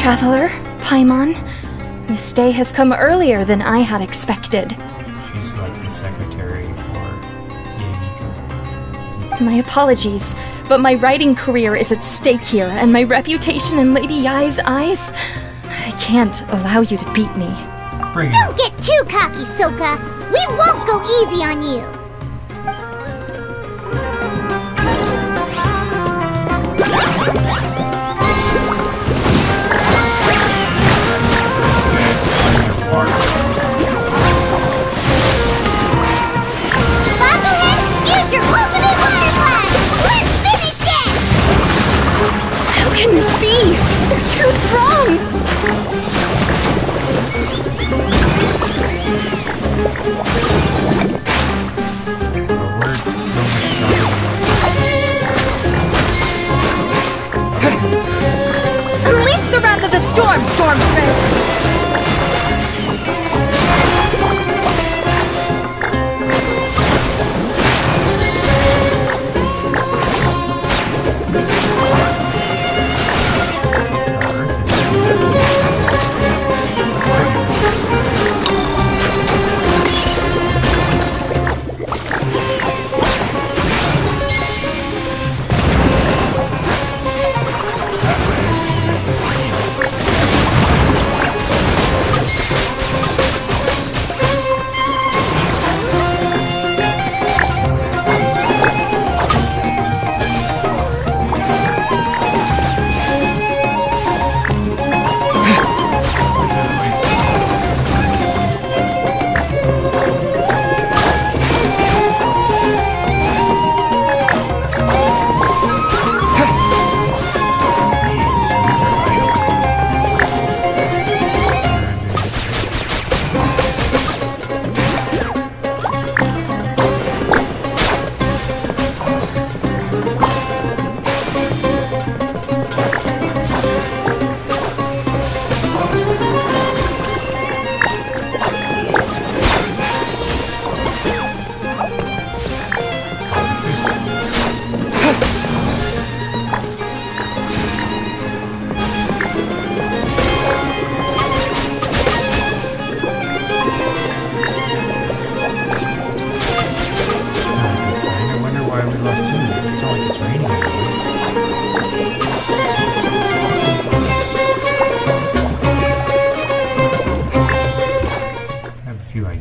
traveler, Paimon. This day has come earlier than I had expected. She's like the secretary for Yamiko. My apologies, but my writing career is at stake here, and my reputation in Lady Yai's eyes. I can't allow you to beat me. Bring it Don't on. get too cocky, Soka. We won't go easy on you. Bakuhead, use your ultimate water blast. Let's finish this. How can this be? They're too strong! We're so much stronger Unleash the wrath of the storm, Stormstress!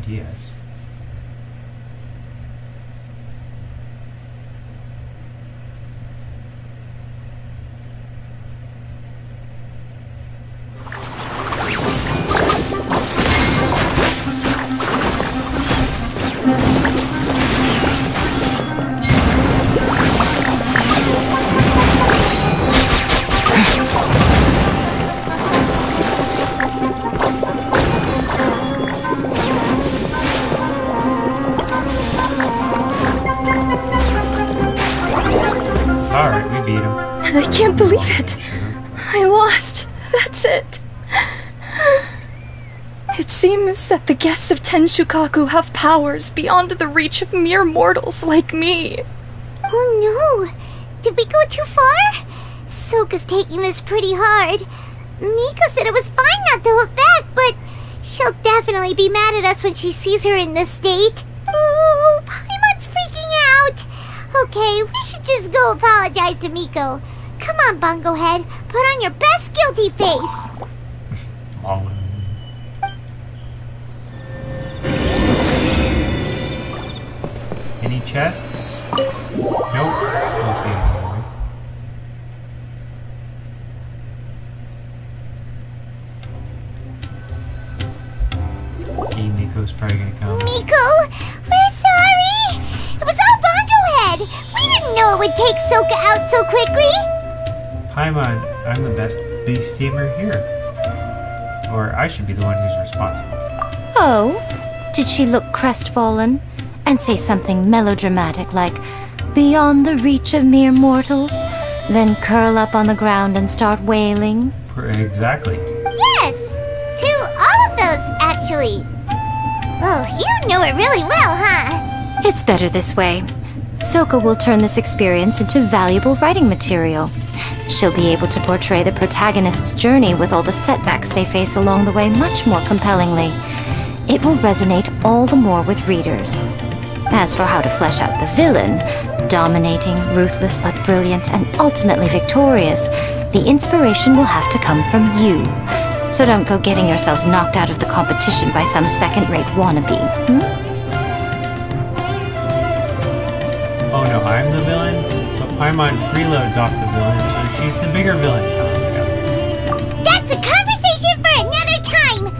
ideas. Alright, we beat him. I can't believe it. I lost. That's it. It seems that the guests of Tenshukaku have powers beyond the reach of mere mortals like me. Oh no! Did we go too far? Soka's taking this pretty hard. Miko said it was fine not to look back, but she'll definitely be mad at us when she sees her in this state. Ooh, Paimon's freaking out. Okay, we should just go apologize to Miko. Come on, Bungo Head. Put on your best guilty face. Any chests? Nope. Don't see anything. Okay, Miko's probably gonna come. Miko, we're sorry. It was all Bungo Head. We didn't know it would take Soka out so quickly. Paimon, I'm the best beast tamer here. Or I should be the one who's responsible. Oh? Did she look crestfallen and say something melodramatic like, beyond the reach of mere mortals, then curl up on the ground and start wailing? Exactly. Yes, to all of those, actually. Oh, you know it really well, huh? It's better this way. Soka will turn this experience into valuable writing material. She'll be able to portray the protagonist's journey with all the setbacks they face along the way much more compellingly. It will resonate all the more with readers. As for how to flesh out the villain, dominating, ruthless but brilliant, and ultimately victorious, the inspiration will have to come from you. So don't go getting yourselves knocked out of the competition by some second-rate wannabe. Oh no, I'm the villain? But Paimon freeloads off the villain, so she's the bigger villain. That's a conversation for another time!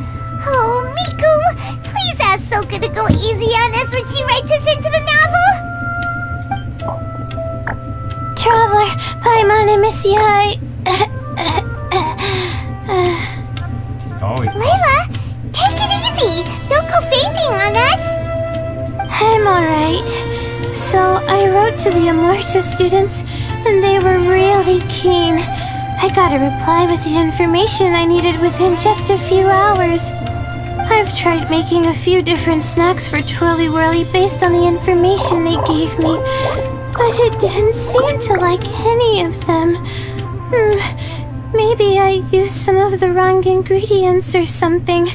Oh, Miku, please ask Soka to go easy on us when she writes us into the novel! Traveler, Paimon, I miss you. She's always... Layla, take it easy! Don't go fainting on us! I'm alright. So, I wrote to the Amorta students, and they were really keen. I got a reply with the information I needed within just a few hours. I've tried making a few different snacks for Twirly Whirly based on the information they gave me, but it didn't seem to like any of them. Maybe I used some of the wrong ingredients or something.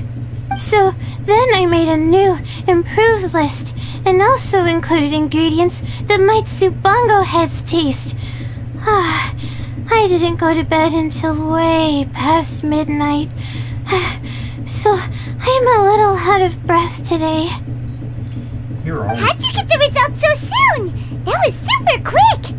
So then I made a new, improved list, and also included ingredients that might suit Bongo Head's taste. I didn't go to bed until way past midnight, so I'm a little out of breath today. You're always... How'd you get the results so soon? That was super quick!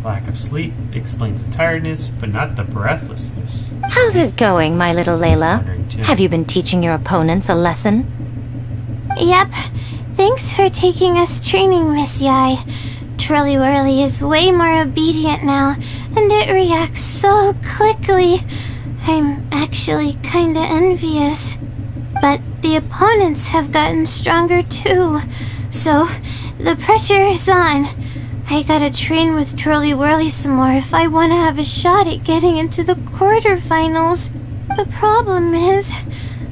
Lack of sleep explains the tiredness, but not the breathlessness. How's it going, my little Layla? wondering, too. Have you been teaching your opponents a lesson? Yep. Thanks for taking us training, Miss Yai. Twirly Whirly is way more obedient now, and it reacts so quickly. I'm actually kinda envious. But the opponents have gotten stronger too, so the pressure is on. I gotta train with Twirly Whirly some more if I want to have a shot at getting into the quarterfinals. The problem is,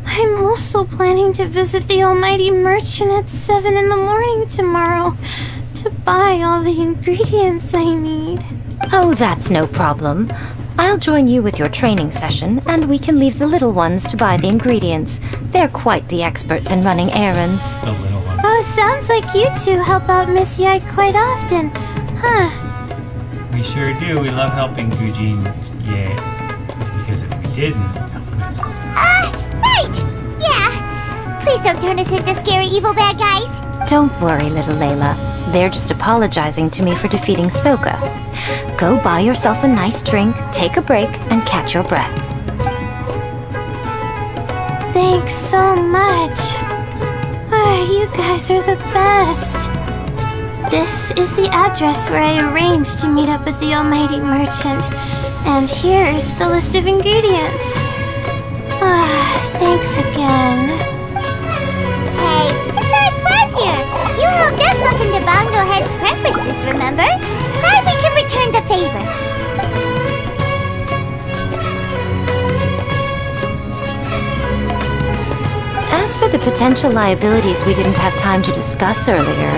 I'm also planning to visit the Almighty Merchant at 7 in the morning tomorrow to buy all the ingredients I need. Oh, that's no problem. I'll join you with your training session, and we can leave the little ones to buy the ingredients. They're quite the experts in running errands. The little one. Oh, sounds like you two help out Miss Yai quite often, huh? We sure do. We love helping Gujin. Yeah. Because if we didn't... Right! Yeah! Please don't turn us into scary evil bad guys! Don't worry, little Layla. They're just apologizing to me for defeating Soka. Go buy yourself a nice drink, take a break, and catch your breath. Thanks so much. You guys are the best. This is the address where I arranged to meet up with the Almighty Merchant. And here's the list of ingredients. Thanks again. Hey, it's our pleasure! You helped us look into Bongo Head's preferences, remember? Glad we can return the favor. As for the potential liabilities we didn't have time to discuss earlier,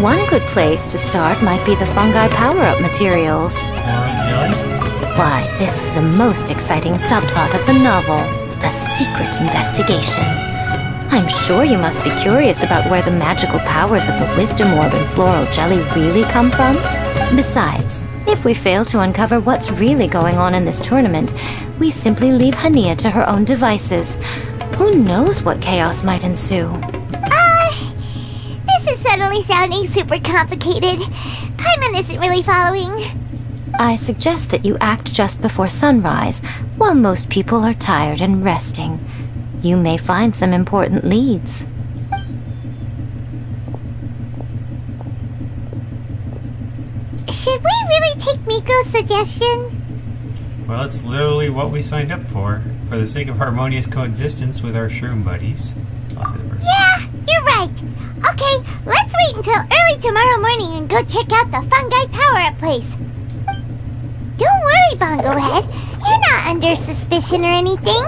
one good place to start might be the fungi power-up materials. Orange jelly? Why, this is the most exciting subplot of the novel, the secret investigation. I'm sure you must be curious about where the magical powers of the wisdom orb and floral jelly really come from. Besides, if we fail to uncover what's really going on in this tournament, we simply leave Hania to her own devices. Who knows what chaos might ensue? This is suddenly sounding super complicated. Paimon isn't really following. I suggest that you act just before sunrise, while most people are tired and resting. You may find some important leads. Should we really take Miko's suggestion? Well, it's literally what we signed up for the sake of harmonious coexistence with our shroom buddies. I'll say the first. Yeah, you're right. Okay, let's wait until early tomorrow morning and go check out the fungi power-up place. Don't worry, Bongo Head. You're not under suspicion or anything.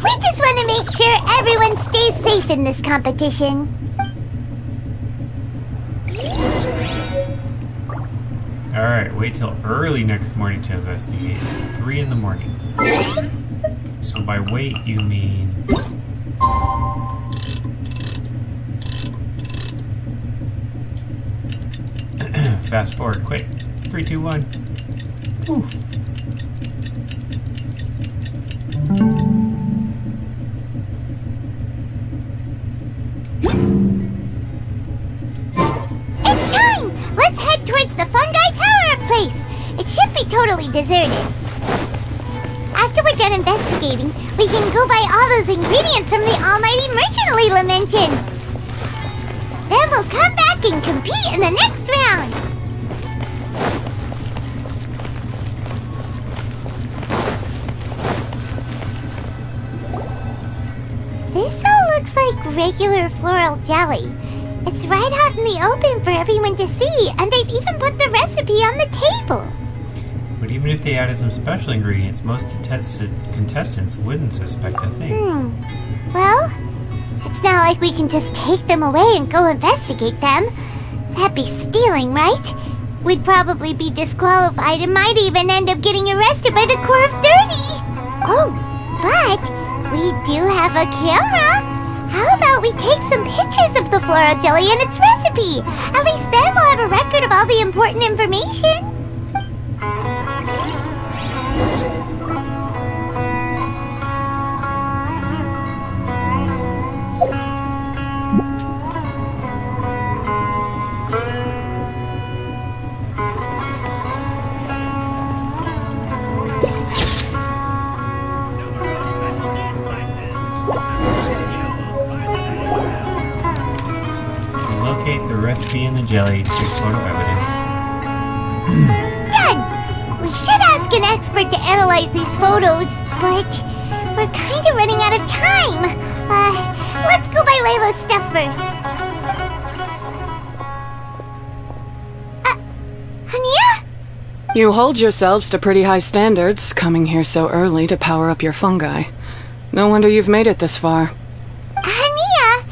We just want to make sure everyone stays safe in this competition. Alright, wait till early next morning to investigate. 3 in the morning. So by wait, you mean... Fast forward, quick. 3, 2, 1. Oof. It's time! Let's head towards the Fungi power-up place. It should be totally deserted. After we're done investigating, we can go buy all those ingredients from the almighty merchant Layla mentioned. Then we'll come back and compete in the next round. This all looks like regular floral jelly. It's right out in the open for everyone to see, and they've even put the recipe on the table. But even if they added some special ingredients, most contestants wouldn't suspect a thing. Well, it's not like we can just take them away and go investigate them. That'd be stealing, right? We'd probably be disqualified and might even end up getting arrested by the Corps of Dirty. Oh, but we do have a camera. How about we take some pictures of the floral jelly and its recipe? At least then we'll have a record of all the important information. Locate the recipe in the jelly, take photo evidence. Done! We should ask an expert to analyze these photos, but we're kind of running out of time. Let's go buy Layla's stuff first. Hania? You hold yourselves to pretty high standards, coming here so early to power up your fungi. No wonder you've made it this far. Hania,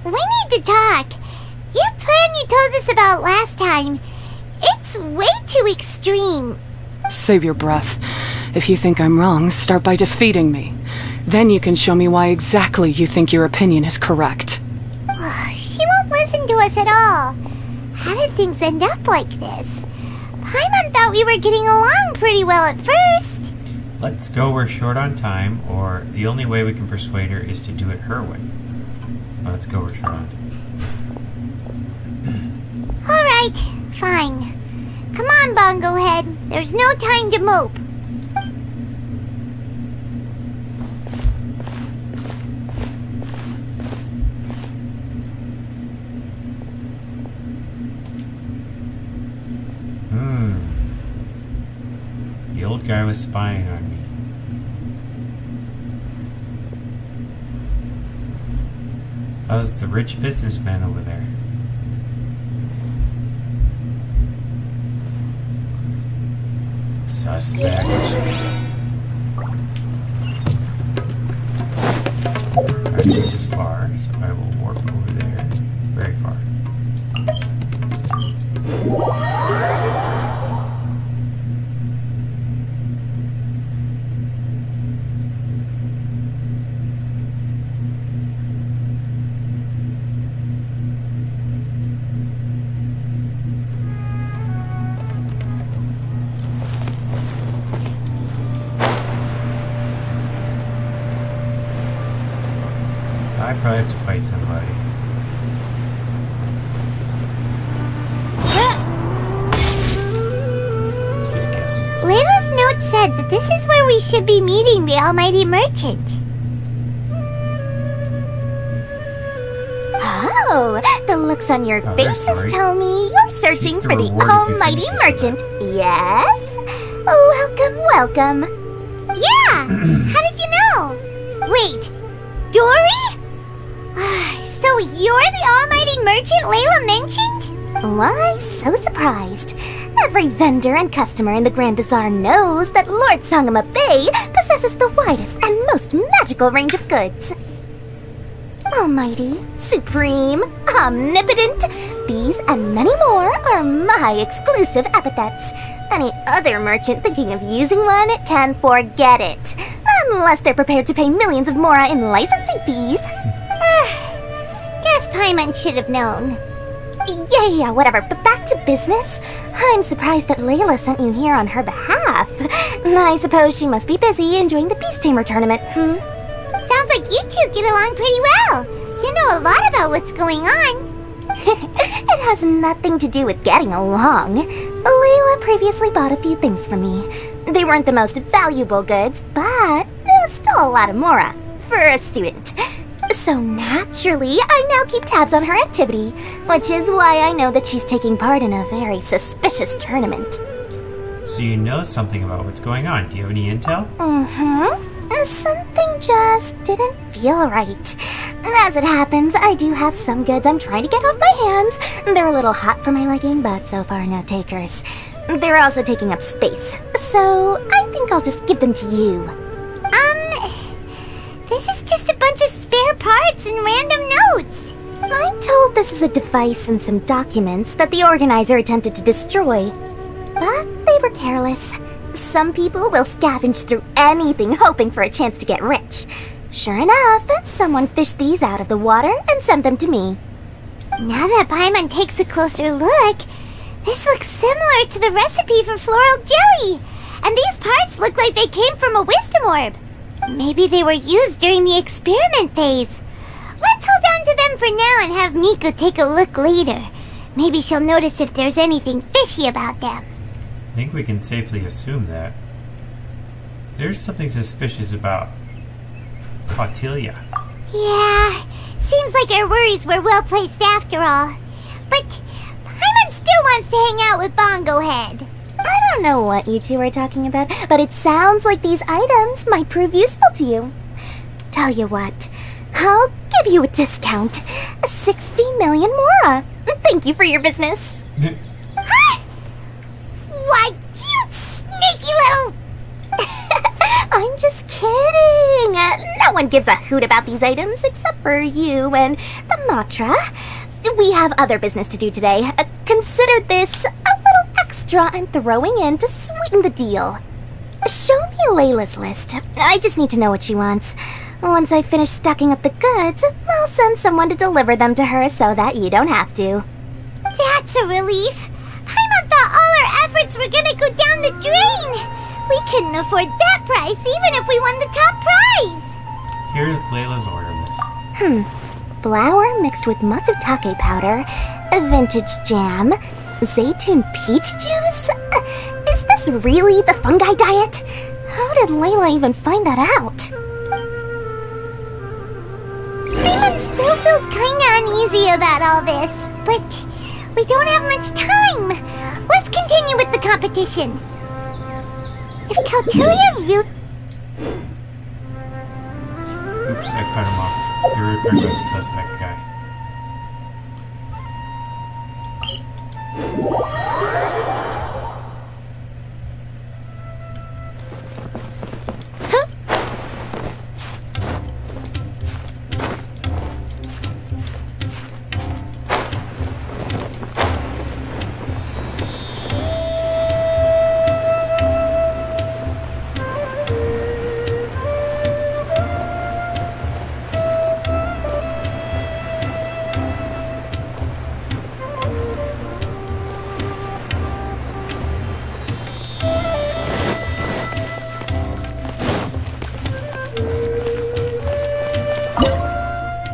we need to talk. Your plan you told us about last time, it's way too extreme. Save your breath. If you think I'm wrong, start by defeating me. Then you can show me why exactly you think your opinion is correct. She won't listen to us at all. How did things end up like this? Paimon thought we were getting along pretty well at first. Let's go, we're short on time, or the only way we can persuade her is to do it her way. Let's go, we're short on time. Alright, fine. Come on, Bongo Head. There's no time to mope. The old guy was spying on me. How's the rich businessman over there? Suspect. Alright, this is far, so I will warp over there. Very far. I probably have to fight somebody. Just guessing. Layla's note said that this is where we should be meeting the Almighty Merchant. Oh, the looks on your Oh, there's faces Tori. tell me you're searching She's the for the reward if you Almighty finish this Merchant. Yes? Welcome, welcome. Yeah! How did you know? Wait, Dory? So you're the Almighty Merchant Layla mentioned? Why, so surprised. Every vendor and customer in the Grand Bazaar knows that Lord Sangama Bay possesses possesses the widest and most magical range of goods. Almighty, supreme, omnipotent, these and many more are my exclusive epithets. Any other merchant thinking of using one can forget it. Unless they're prepared to pay millions of mora in licensing fees. Guess Paimon should have known. Yeah, whatever. But back to business. I'm surprised that Layla sent you here on her behalf. I suppose she must be busy enjoying the Beast Tamer tournament, Sounds like you two get along pretty well. You know a lot about what's going on. It has nothing to do with getting along. Layla previously bought a few things for me. They weren't the most valuable goods, but it was still a lot of mora for a student. So naturally, I now keep tabs on her activity, which is why I know that she's taking part in a very suspicious tournament. So you know something about what's going on. Do you have any intel? Something just didn't feel right. As it happens, I do have some goods I'm trying to get off my hands. They're a little hot for my liking, but so far no takers. They're also taking up space, so I think I'll just give them to you. This is just a bunch of spare parts and random notes. I'm told this is a device and some documents that the organizer attempted to destroy, but they were careless. Some people will scavenge through anything hoping for a chance to get rich. Sure enough, someone fished these out of the water and sent them to me. Now that Paimon takes a closer look, this looks similar to the recipe for floral jelly. And these parts look like they came from a wisdom orb. Maybe they were used during the experiment phase. Let's hold on to them for now and have Miku take a look later. Maybe she'll notice if there's anything fishy about them. I think we can safely assume that. There's something suspicious about Cautelia. Yeah, seems like our worries were well placed after all. But Paimon still wants to hang out with Bongo Head. I don't know what you two are talking about, but it sounds like these items might prove useful to you. Tell you what, I'll give you a discount. 60 million mora. Thank you for your business. Huh? Why, you sneaky little... I'm just kidding. No one gives a hoot about these items except for you and the Matra. We have other business to do today. Consider this a little extra I'm throwing in to sweeten the deal. Show me Layla's list. I just need to know what she wants. Once I finish stocking up the goods, I'll send someone to deliver them to her so that you don't have to. That's a relief. Paimon thought all our efforts were gonna go down the drain. We couldn't afford that price even if we won the top prize. Here's Layla's order list. Flour mixed with matsutake powder, a vintage jam, zaytun peach juice? Is this really the fungi diet? How did Layla even find that out? Paimon still feels kinda uneasy about all this, but we don't have much time. Let's continue with the competition. If Cautelia really... Oops, I cut him off. You were talking about the suspect guy.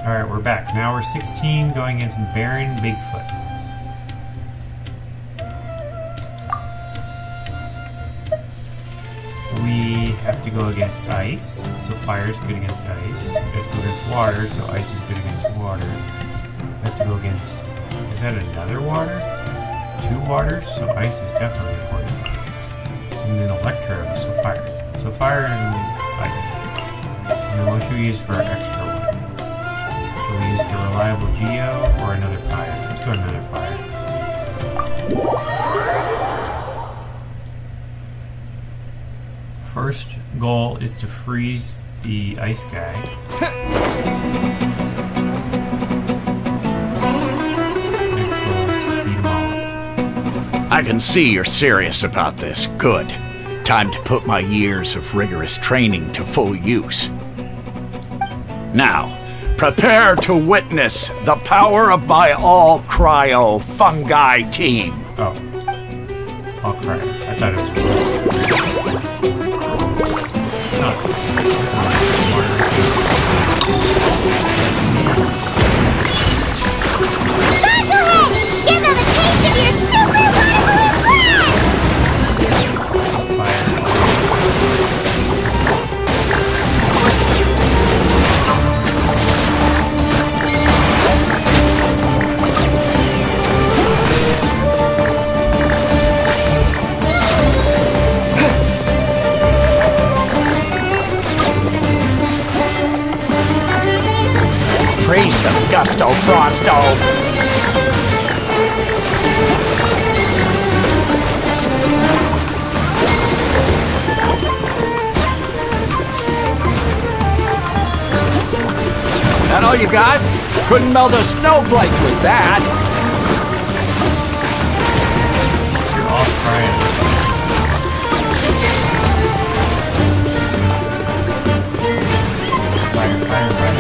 Alright, we're back. Now we're 16 going against Baron Bigfoot. We have to go against ice, so fire is good against ice. We have to go against water, so ice is good against water. We have to go against... Is that another water? 2 waters, so ice is definitely important. And then electro, so fire. So fire and ice. And then what should we use for our extra one? Should we use the reliable Geo or another fire? Let's go another fire. first goal is to freeze the ice guy. Next goal is to beat him all. I can see you're serious about this. Good. Time to put my years of rigorous training to full use. Now, prepare to witness the power of my all-cryo fungi team. Oh. I'll cry. I thought it was... It's not. Bucklehead! Give them a taste of your super water balloon blast! Freeze them, Gusto Frosto! That all you got? Couldn't melt a snowflake with that. You're all crying. Fire, fire, fire.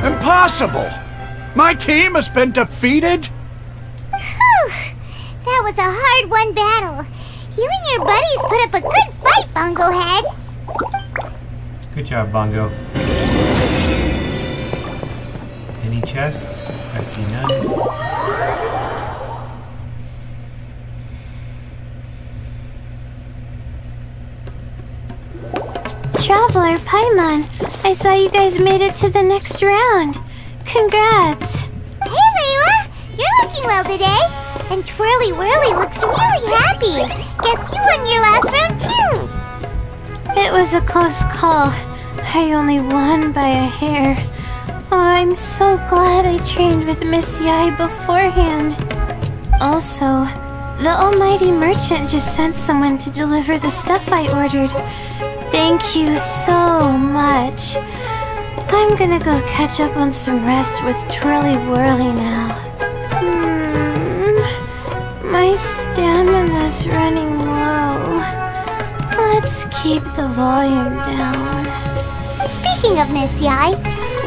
Impossible! My team has been defeated? Whew! That was a hard-won battle. You and your buddies put up a good fight, Bongo Head. Good job, Bongo. Any chests? I see none. Traveler Paimon, I saw you guys made it to the next round. Congrats. Hey, Layla! You're looking well today. And Twirly Whirly looks really happy. Guess you won your last round, too. It was a close call. I only won by a hair. Oh, I'm so glad I trained with Miss Yai beforehand. Also, the almighty merchant just sent someone to deliver the stuff I ordered. Thank you so much. I'm gonna go catch up on some rest with Twirly Whirly now. My stamina's running low. Let's keep the volume down. Speaking of Miss Yai,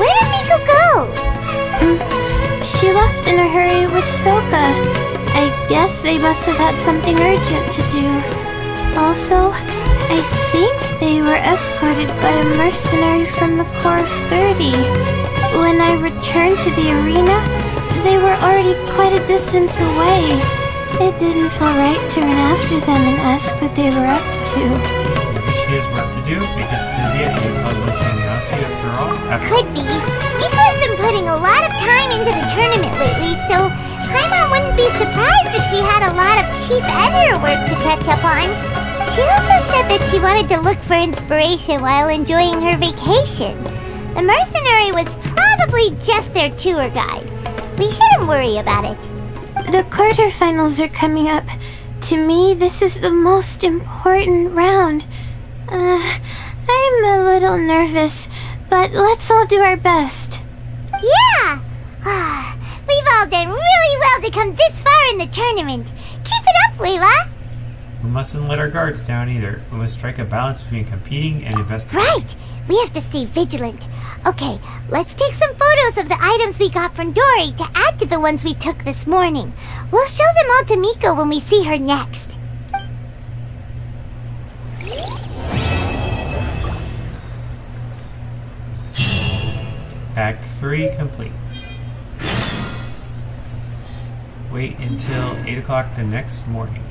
where did Miko go? She left in a hurry with Soka. I guess they must have had something urgent to do. Also, I think they were escorted by a mercenary from the Corps of 30. When I returned to the arena, they were already quite a distance away. It didn't feel right to run after them and ask what they were up to. Maybe she has work to do. It gets busy at the publishing house after all. Could be. Miko's been putting a lot of time into the tournament lately, so Paimon wouldn't be surprised if she had a lot of chief editor work to catch up on. She also said that she wanted to look for inspiration while enjoying her vacation. The mercenary was probably just their tour guide. We shouldn't worry about it. The quarterfinals are coming up. To me, this is the most important round. I'm a little nervous, but let's all do our best. Yeah! We've all done really well to come this far in the tournament. Keep it up, Layla! We mustn't let our guards down either. We must strike a balance between competing and investigating. Right! We have to stay vigilant. Okay, let's take some photos of the items we got from Dory to add to the ones we took this morning. We'll show them all to Miko when we see her next. Act 3 complete. wait until 8 o'clock the next morning.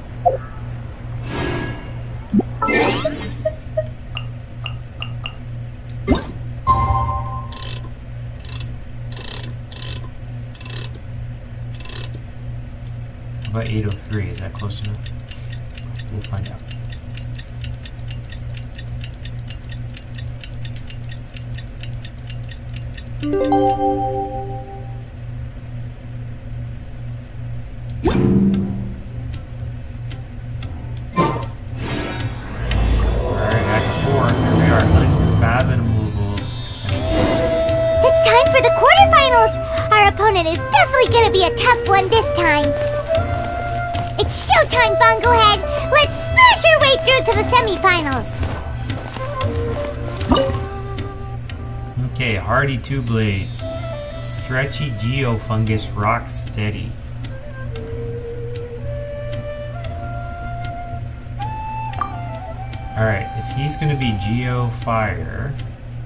About 8:03, is that close enough? We'll find out. Alright, Act 4. Here we are. Unfathomable. It's time for the quarterfinals! Our opponent is definitely gonna be a tough one this time. It's showtime, Bunglehead! Let's smash our way through to the semifinals! Okay, hardy 2 blades. Stretchy geofungus rock steady. Alright, if he's gonna be geo fire,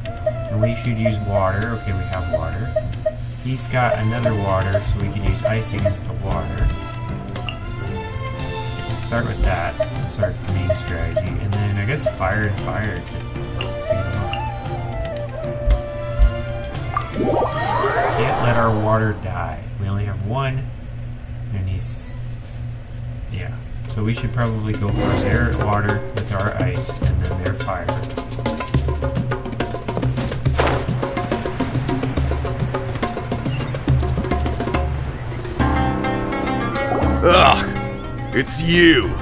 then we should use water. Okay, we have water. He's got another water, so we can use ice against the water. We'll start with that. That's our main strategy. And then I guess fire and fire could beat him up. Can't let our water die. We only have one, and he's... yeah. So we should probably go for their water with our ice, and then their fire. Ugh! It's you!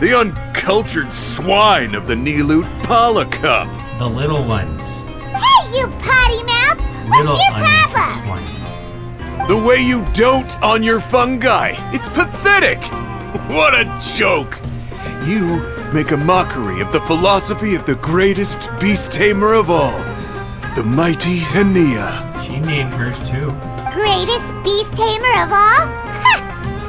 The uncultured swine of the Nilut Pala Cup! The little ones. Hey, you potty mouth! Little What's your unnatural problem? swine. The way you dote on your fungi! It's pathetic! What a joke! You make a mockery of the philosophy of the greatest beast tamer of all, the mighty Henia. She named hers too. Greatest beast tamer of all? Ha!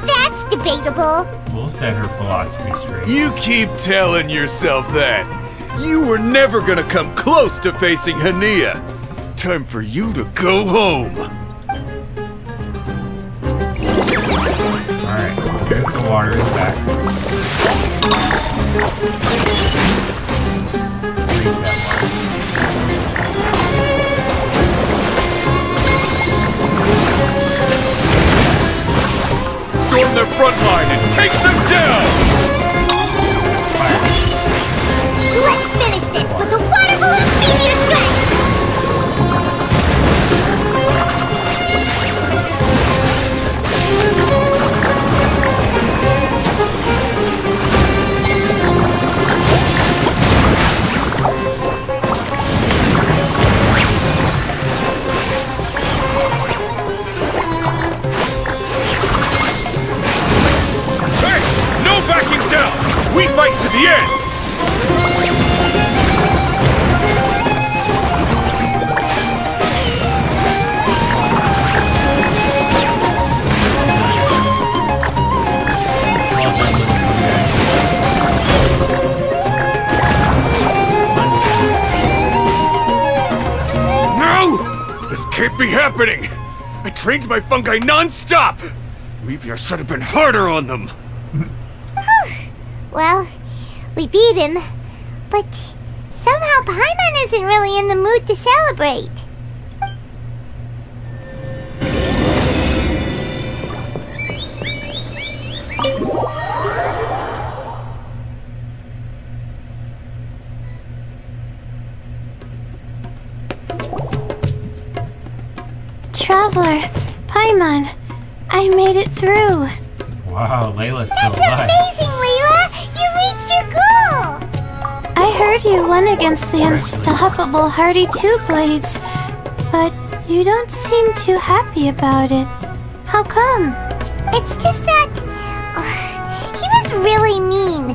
That's debatable. We'll set her philosophy straight. You keep telling yourself that. You were never gonna come close to facing Henia. Time for you to go home. Alright, there's the water in the back. Freeze that water. Storm their front line and take them down! Fire. Let's finish this with the water balloon meteor strike! Hey! No backing down! We fight to the end! No! This can't be happening! I trained my fungi non-stop! Maybe I should have been harder on them! Well, we beat him, but somehow Paimon isn't really in the mood to celebrate. Traveler, Paimon, I made it through. Wow, Layla's still That's alive. amazing, Layla! You reached your goal! I heard you won against the unstoppable Hardy Two Blades, but you don't seem too happy about it. How come? It's just that... he was really mean.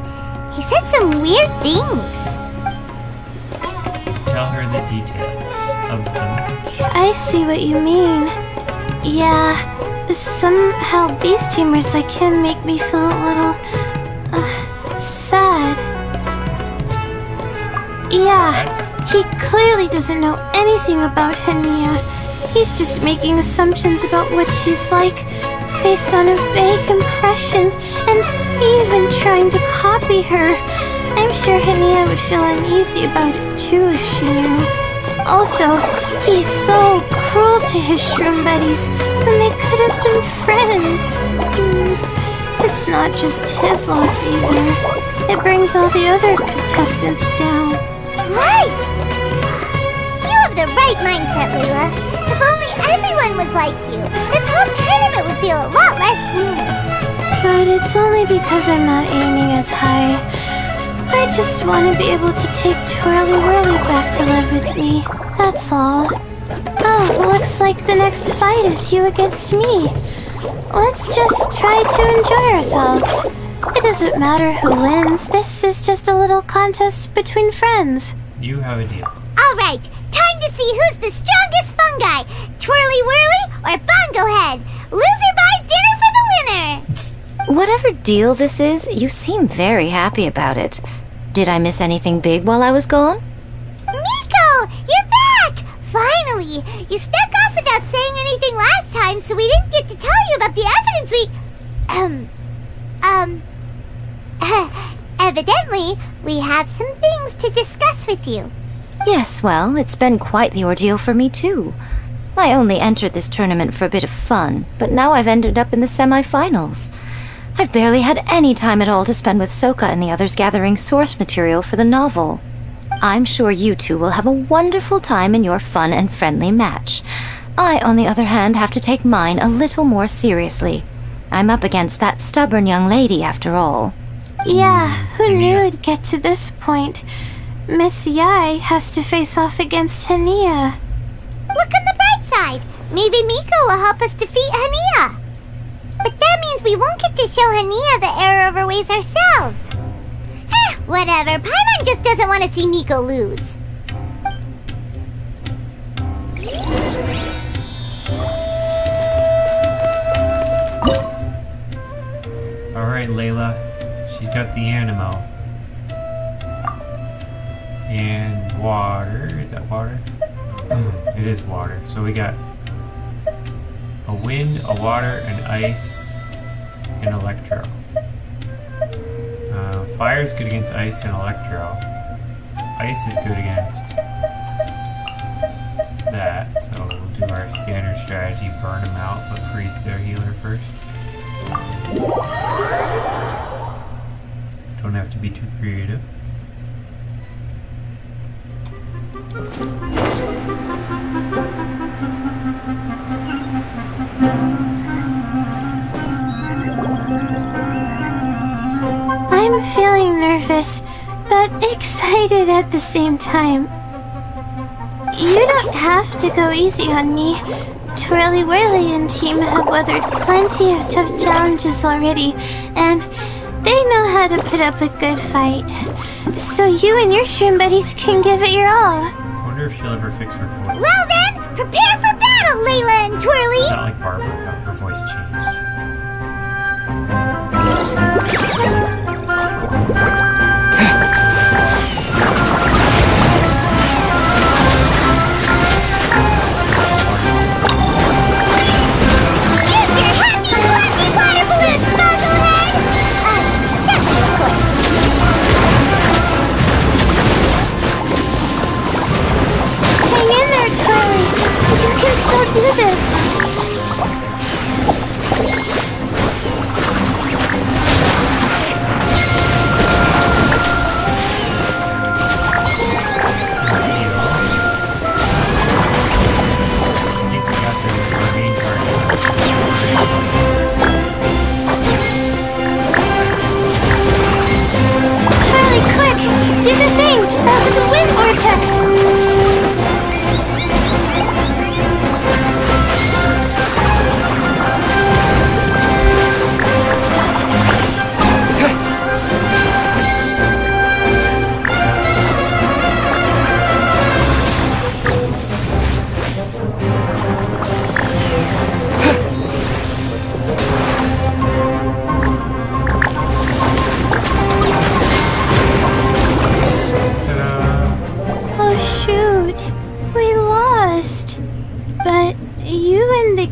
He said some weird things. Tell her the details of the match. I see what you mean. Yeah, somehow beast tamers like him make me feel a little... sad. Yeah, he clearly doesn't know anything about Henia. He's just making assumptions about what she's like based on a vague impression, and even trying to copy her. I'm sure Hania would feel uneasy about it too if she knew. Also, he's so cruel to his shroom buddies when they could have been friends. It's not just his loss either. It brings all the other contestants down. Right! You have the right mindset, Layla. If only everyone was like you, this whole tournament would feel a lot less gloomy. But it's only because I'm not aiming as high. I just want to be able to take Twirly Whirly back to live with me. That's all. Oh, looks like the next fight is you against me. Let's just try to enjoy ourselves. It doesn't matter who wins. This is just a little contest between friends. You have a deal. Alright, time to see who's the strongest fungi, Twirly Whirly or Bongo Head. Loser buys dinner for the winner. Whatever deal this is, you seem very happy about it. Did I miss anything big while I was gone? Miko, you're back! Finally! You snuck off without saying anything last time, so we didn't get to tell you about the evidence evidently, we have some things to discuss with you. Yes, well, it's been quite the ordeal for me too. I only entered this tournament for a bit of fun, but now I've ended up in the semi-finals. I've barely had any time at all to spend with Soka and the others gathering source material for the novel. I'm sure you two will have a wonderful time in your fun and friendly match. I, on the other hand, have to take mine a little more seriously. I'm up against that stubborn young lady, after all. Yeah, who knew it'd get to this point? Miss Yai has to face off against Hania. Look on the bright side. Maybe Miko will help us defeat Hania. But that means we won't get to show Hania the error of her ways ourselves. Whatever. Paimon just doesn't want to see Miko lose. Alright, Layla. She's got the animo. And water. Is that water? It is water. So we got a wind, a water, an ice, and electro. Fire is good against ice and electro. Ice is good against that, so we'll do our standard strategy, burn them out, but freeze their healer first. Don't have to be too creative. I'm feeling nervous, but excited at the same time. You don't have to go easy on me. Twirly Whirly and team have weathered plenty of tough challenges already, and they know how to put up a good fight. So you and your shroom buddies can give it your all. I wonder if she'll ever fix her voice. Well then, prepare for battle, Layla and Twirly! It's not like Barbara, how her voice changed. Do this.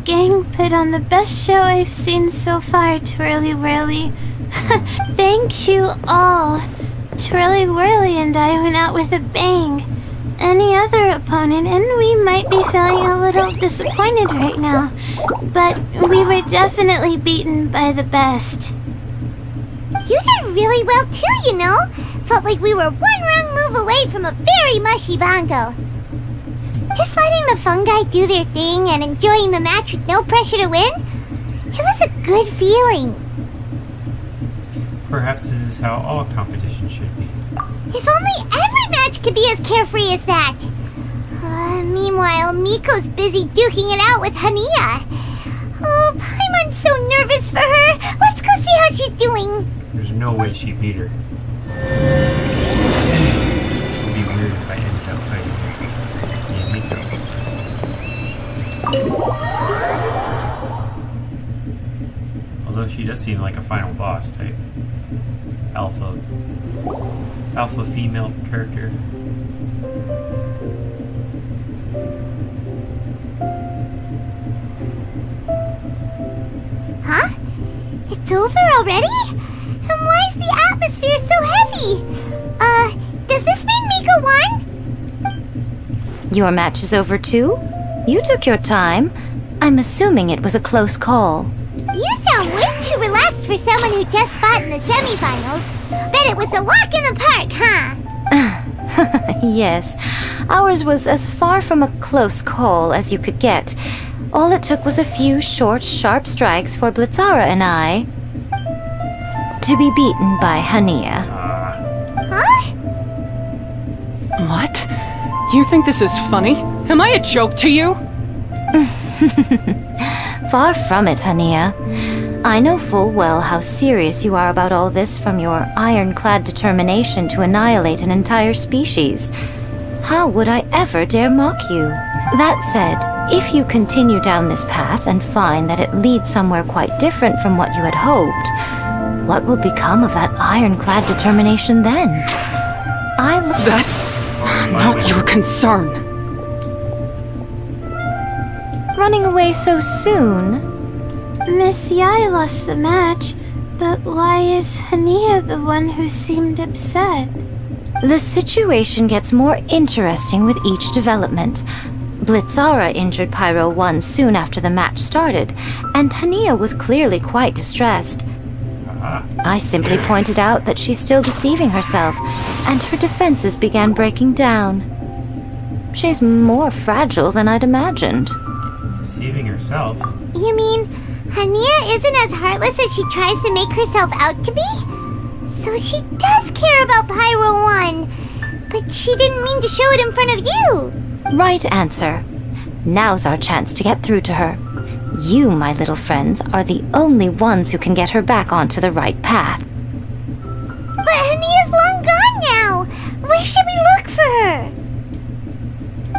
gang put on the best show I've seen so far, Twirly Whirly. Thank you all. Twirly Whirly and I went out with a bang. Any other opponent, and we might be feeling a little disappointed right now, but we were definitely beaten by the best. You did really well too, you know. Felt like we were one wrong move away from a very mushy bongo. Just letting the fungi do their thing and enjoying the match with no pressure to win, it was a good feeling. Perhaps this is how all competition should be. If only every match could be as carefree as that. Meanwhile, Miko's busy duking it out with Hania. Oh, Paimon's so nervous for her. Let's go see how she's doing. There's no way she beat her. This would be weird if I ended up fighting against Miko. Although she does seem like a final boss type. Alpha female character. Huh? It's over already? And why is the atmosphere so heavy? Does this mean Miko won? Your match is over too? You took your time. I'm assuming it was a close call. You sound way too relaxed for someone who just fought in the semifinals. Bet it was a walk in the park, huh? Yes, ours was as far from a close call as you could get. All it took was a few short, sharp strikes for Blitzara and I to be beaten by Hania. Huh? What? You think this is funny? Am I a joke to you? Far from it, Hania. I know full well how serious you are about all this from your ironclad determination to annihilate an entire species. How would I ever dare mock you? That said, if you continue down this path and find that it leads somewhere quite different from what you had hoped, what will become of that ironclad determination then? That's not your concern. Running away so soon? Miss Yai lost the match, but why is Hania the one who seemed upset? The situation gets more interesting with each development. Blitzara injured Pyro 1 soon after the match started, and Hania was clearly quite distressed. I simply pointed out that she's still deceiving herself, and her defenses began breaking down. She's more fragile than I'd imagined. Deceiving herself? You mean Hania isn't as heartless as she tries to make herself out to be? So she does care about Pyro 1, but she didn't mean to show it in front of you. Right answer. Now's our chance to get through to her. You, my little friends, are the only ones who can get her back onto the right path. But Hania's long gone now. Where should we look for her?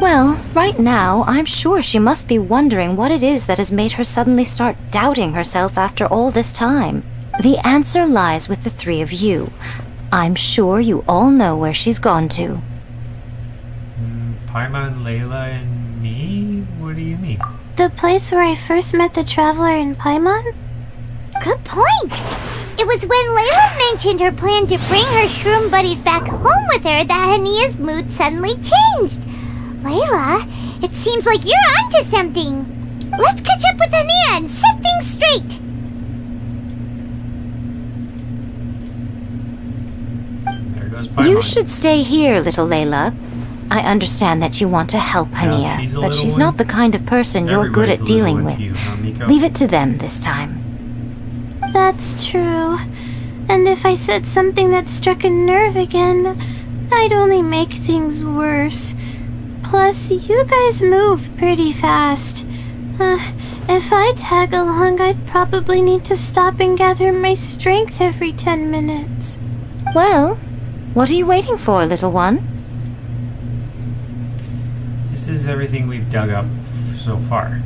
Well, right now, I'm sure she must be wondering what it is that has made her suddenly start doubting herself after all this time. The answer lies with the three of you. I'm sure you all know where she's gone to. Paimon, Layla, and me? What do you mean? The place where I first met the Traveler in Paimon? Good point. It was when Layla mentioned her plan to bring her shroom buddies back home with her that Hania's mood suddenly changed. Layla, it seems like you're onto something. Let's catch up with Hania and set things straight. There goes Paimon. You should stay here, little Layla. I understand that you want to help Hania, she's a but little she's one. not the kind of person you're good Everybody's at a little dealing one with. to you, huh, Miko? Leave it to them this time. That's true. And if I said something that struck a nerve again, I'd only make things worse. Plus, you guys move pretty fast. If I tag along, I'd probably need to stop and gather my strength every 10 minutes. Well, what are you waiting for, little one? This is everything we've dug up so far.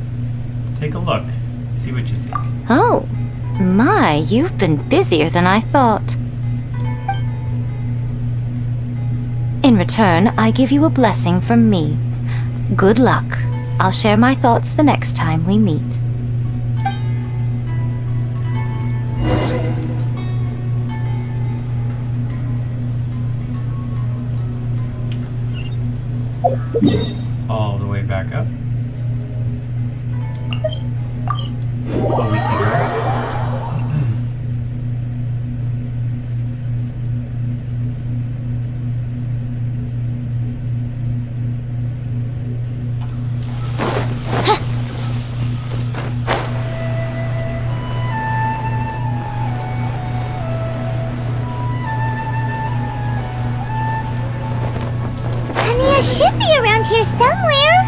Take a look. See what you think. Oh, my, you've been busier than I thought. In return, I give you a blessing from me. Good luck. I'll share my thoughts the next time we meet. All the way back up. A week ago. Should be around here somewhere.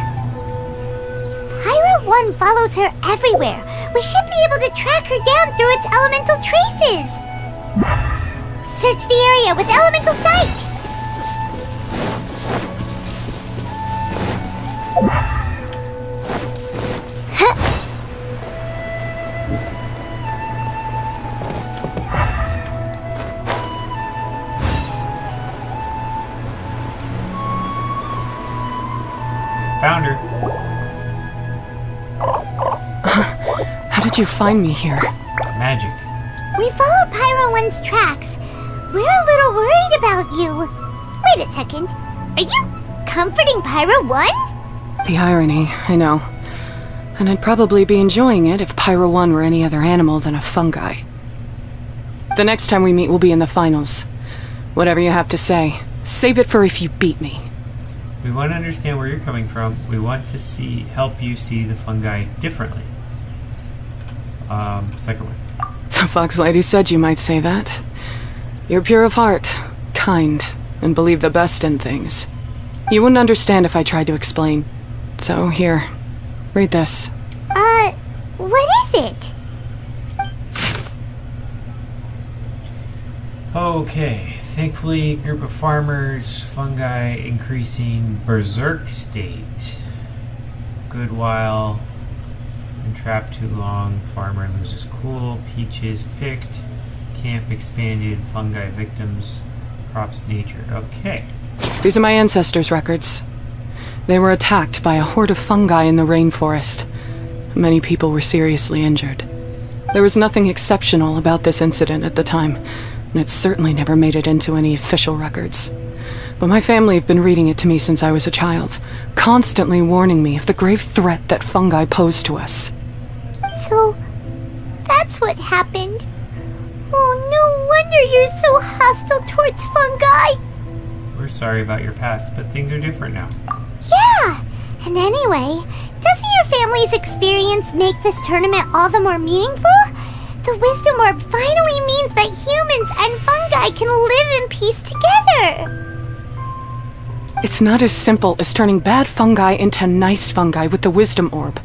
Pyro 1 follows her everywhere. We should be able to track her down through its elemental traces. Search the area with elemental sight. Found her. How did you find me here? Magic. We followed Pyro 1's tracks. We're a little worried about you. Wait a second. Are you comforting Pyro 1? The irony, I know. And I'd probably be enjoying it if Pyro 1 were any other animal than a fungi. The next time we meet will be in the finals. Whatever you have to say, save it for if you beat me. We want to understand where you're coming from. We want to help you see the fungi differently. Second one. The Fox Lady said you might say that. You're pure of heart, kind, and believe the best in things. You wouldn't understand if I tried to explain. So here, read this. What is it? Okay. Thankfully, group of farmers, fungi increasing berserk state. Good while. Been trapped too long. Farmer loses cool. Peaches picked. Camp expanded. Fungi victims. Crops nature. Okay. These are my ancestors' records. They were attacked by a horde of fungi in the rainforest. Many people were seriously injured. There was nothing exceptional about this incident at the time, and it certainly never made it into any official records. But my family have been reading it to me since I was a child, constantly warning me of the grave threat that fungi pose to us. So, that's what happened. Oh, no wonder you're so hostile towards fungi. We're sorry about your past, but things are different now. Yeah, and anyway, doesn't your family's experience make this tournament all the more meaningful? The Wisdom Orb finally means that humans and fungi can live in peace together. It's not as simple as turning bad fungi into nice fungi with the Wisdom Orb.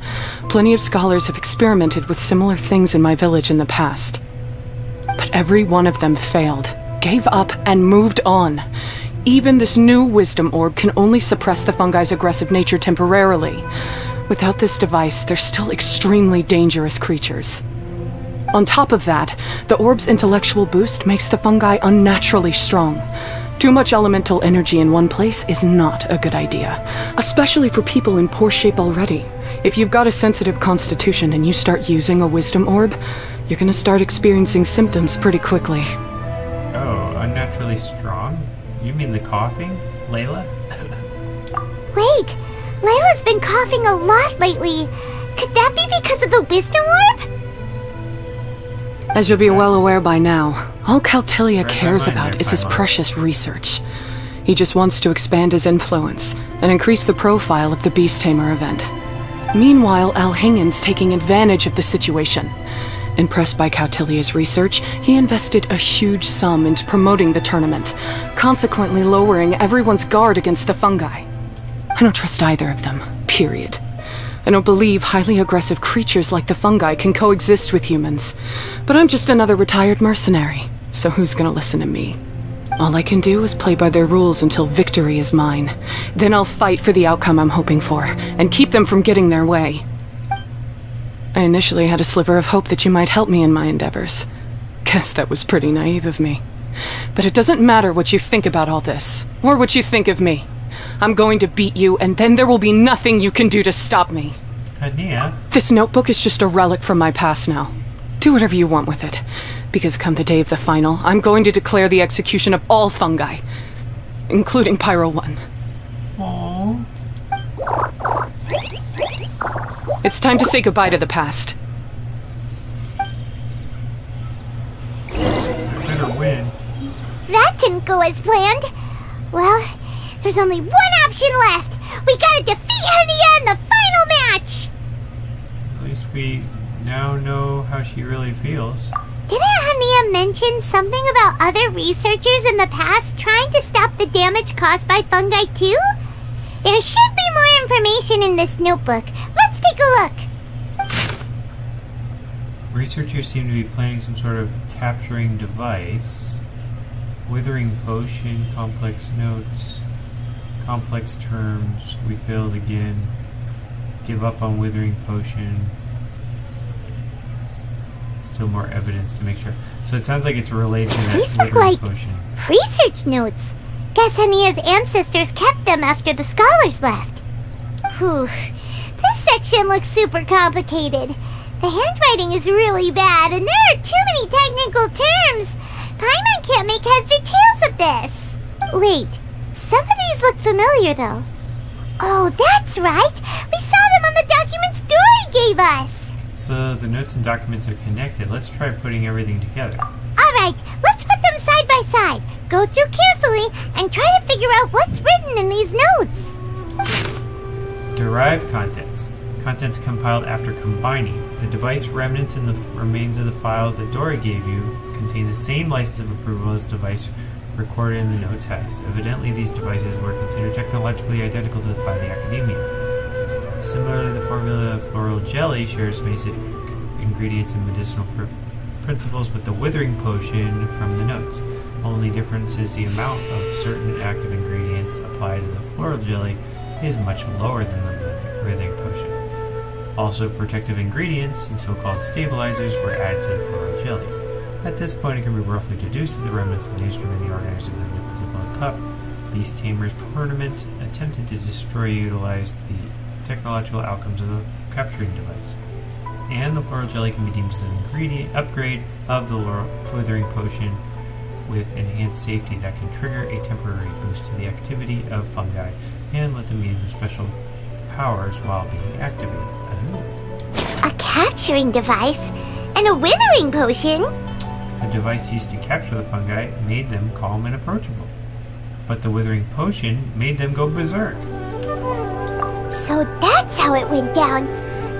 Plenty of scholars have experimented with similar things in my village in the past. But every one of them failed, gave up, and moved on. Even this new Wisdom Orb can only suppress the fungi's aggressive nature temporarily. Without this device, they're still extremely dangerous creatures. On top of that, the orb's intellectual boost makes the fungi unnaturally strong. Too much elemental energy in one place is not a good idea, especially for people in poor shape already. If you've got a sensitive constitution and you start using a Wisdom Orb, you're gonna start experiencing symptoms pretty quickly. Oh, unnaturally strong? You mean the coughing, Layla? Wait, Layla's been coughing a lot lately. Could that be because of the Wisdom Orb? As you'll be well aware by now, all Caltilia cares about is his precious research. He just wants to expand his influence and increase the profile of the Beast Tamer event. Meanwhile, Alhingen's taking advantage of the situation. Impressed by Cautilia's research, he invested a huge sum into promoting the tournament, consequently lowering everyone's guard against the fungi. I don't trust either of them, period. I don't believe highly aggressive creatures like the fungi can coexist with humans. But I'm just another retired mercenary, so who's gonna listen to me? All I can do is play by their rules until victory is mine. Then I'll fight for the outcome I'm hoping for, and keep them from getting their way. I initially had a sliver of hope that you might help me in my endeavors. Guess that was pretty naive of me. But it doesn't matter what you think about all this, or what you think of me. I'm going to beat you, and then there will be nothing you can do to stop me. Ania? This notebook is just a relic from my past now. Do whatever you want with it, because come the day of the final, I'm going to declare the execution of all fungi, including Pyro 1. Aww. It's time to say goodbye to the past. Better win. That didn't go as planned. Well, there's only one option left. We gotta defeat Hania in the final match. At least we now know how she really feels. Didn't Hania mention something about other researchers in the past trying to stop the damage caused by fungi too? There should be more information in this notebook. Let's take a look. Researchers seem to be planning some sort of capturing device. Withering potion, complex notes, complex terms. We failed again. Give up on withering potion. Still more evidence to make sure. So it sounds like it's related to that These look withering like potion. research notes. Guess Hania's ancestors kept them after the scholars left. Whew. This section looks super complicated. The handwriting is really bad, and there are too many technical terms. Paimon can't make heads or tails of this. Wait, some of these look familiar, though. Oh, that's right. We saw them on the documents Dory gave us. So the notes and documents are connected. Let's try putting everything together. All right, let's put them side by side. Go through carefully and try to figure out what's written in these notes. Derived contents. Contents compiled after combining. The device remnants and the remains of the files that Dory gave you contain the same license of approval as the device recorded in the notes has. Evidently, these devices were considered technologically identical by the academia. Similarly, the formula of floral jelly shares basic ingredients and medicinal principles with the withering potion from the notes. Only difference is the amount of certain active ingredients applied to the floral jelly is much lower than the withering potion. Also, protective ingredients and so-called stabilizers were added to the floral jelly. At this point, it can be roughly deduced that the remnants of the instrument the organizers of the Nipples of Blood Cup Beast Tamers tournament attempted to destroy utilized the technological outcomes of the capturing device. And the floral jelly can be deemed as an ingredient upgrade of the withering potion with enhanced safety that can trigger a temporary boost to the activity of fungi and let them use special powers while being activated. A capturing device and a withering potion? The device used to capture the fungi made them calm and approachable. But the withering potion made them go berserk. So that's how it went down.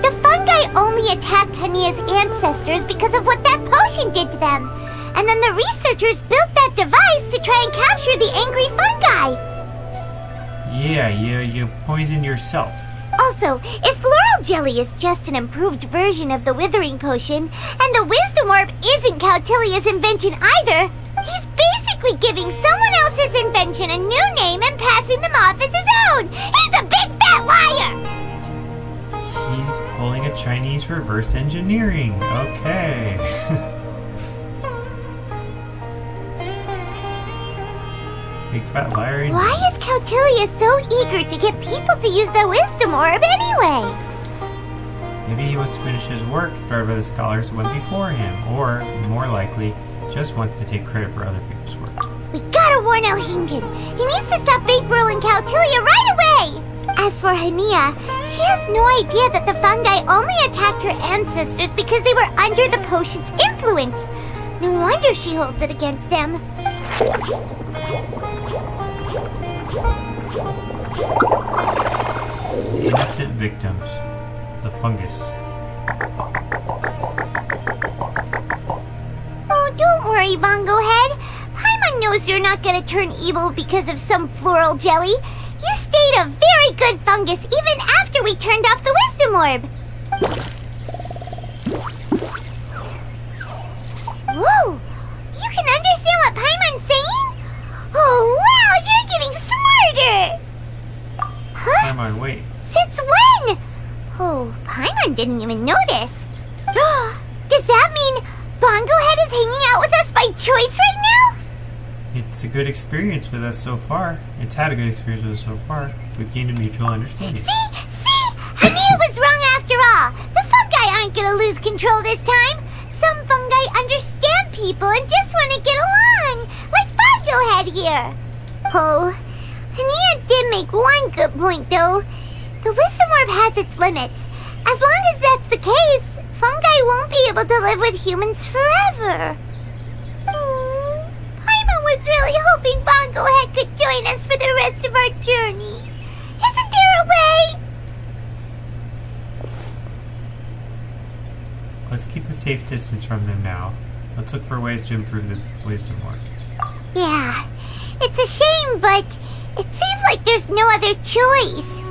The fungi only attacked Hania's ancestors because of what that potion did to them. And then the researchers built that device to try and capture the angry fungi. Yeah, you poison yourself. Also, if floral jelly is just an improved version of the withering potion, and the wisdom orb isn't Cautilia's invention either, he's basically giving someone else's invention a new name and passing them off as his own. He's a big fat liar! He's pulling a Chinese reverse engineering. Okay. Big fat liar. Indeed. Why is Cautilia so eager to get people to use the wisdom orb anyway? Maybe he wants to finish his work started by the scholars who went before him, or, more likely, just wants to take credit for other people's work. We gotta warn Elhingen. He needs to stop bankrolling Cautilia right away! As for Hania, she has no idea that the fungi only attacked her ancestors because they were under the potion's influence. No wonder she holds it against them. Innocent victims. The fungus. Oh, don't worry, Bongo Head. Paimon knows you're not gonna turn evil because of some floral jelly. You stayed a very good fungus even after we turned off the wisdom orb. Whoa! You can understand what Paimon's saying? Oh, wow, you're getting smarter! Huh? Paimon, wait. Since when? Oh, Paimon didn't even notice. Does that mean Bongo Head is hanging out with us by choice right now? It's a good experience with us so far. It's had a good experience with us so far. We've gained a mutual understanding. See? Hania was wrong after all. The fungi aren't gonna lose control this time. Some fungi understand people and just want to get along. Like Bongo Head here. Oh, Hania did make one good point though. The wisdom orb has its limits. As long as that's the case, fungi won't be able to live with humans forever. Paimon was really hoping Bongo Head could join us for the rest of our journey. Isn't there a way? Let's keep a safe distance from them now. Let's look for ways to improve the wisdom more. Yeah, it's a shame, but it seems like there's no other choice.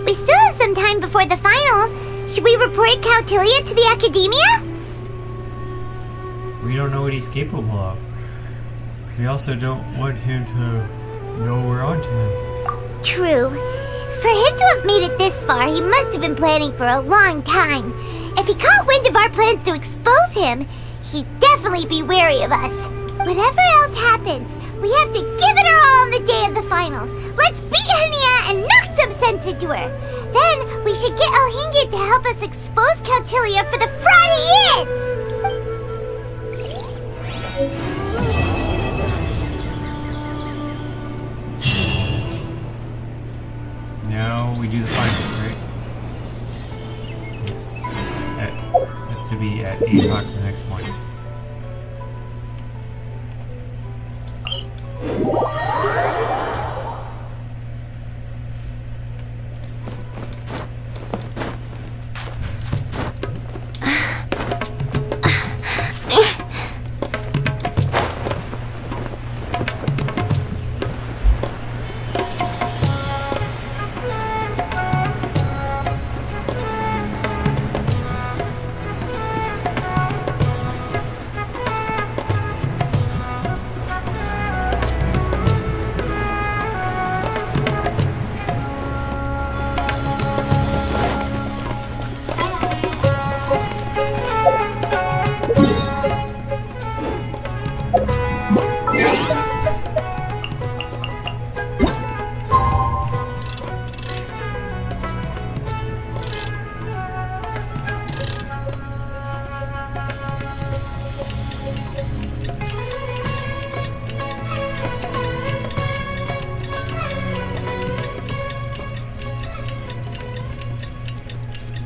We still have some time before the final. Should we report Cautilia to the Academia? We don't know what he's capable of. We also don't want him to know we're onto him. True. For him to have made it this far, he must have been planning for a long time. If he caught wind of our plans to expose him, he'd definitely be wary of us. Whatever else happens, we have to give it our all on the day of the final. Let's beat Hania and knock some sense into her. Then we should get Elhinga to help us expose Cautilia for the fraud he is! Now we do the finals, right? Yes. It has to be at 8 o'clock the next morning.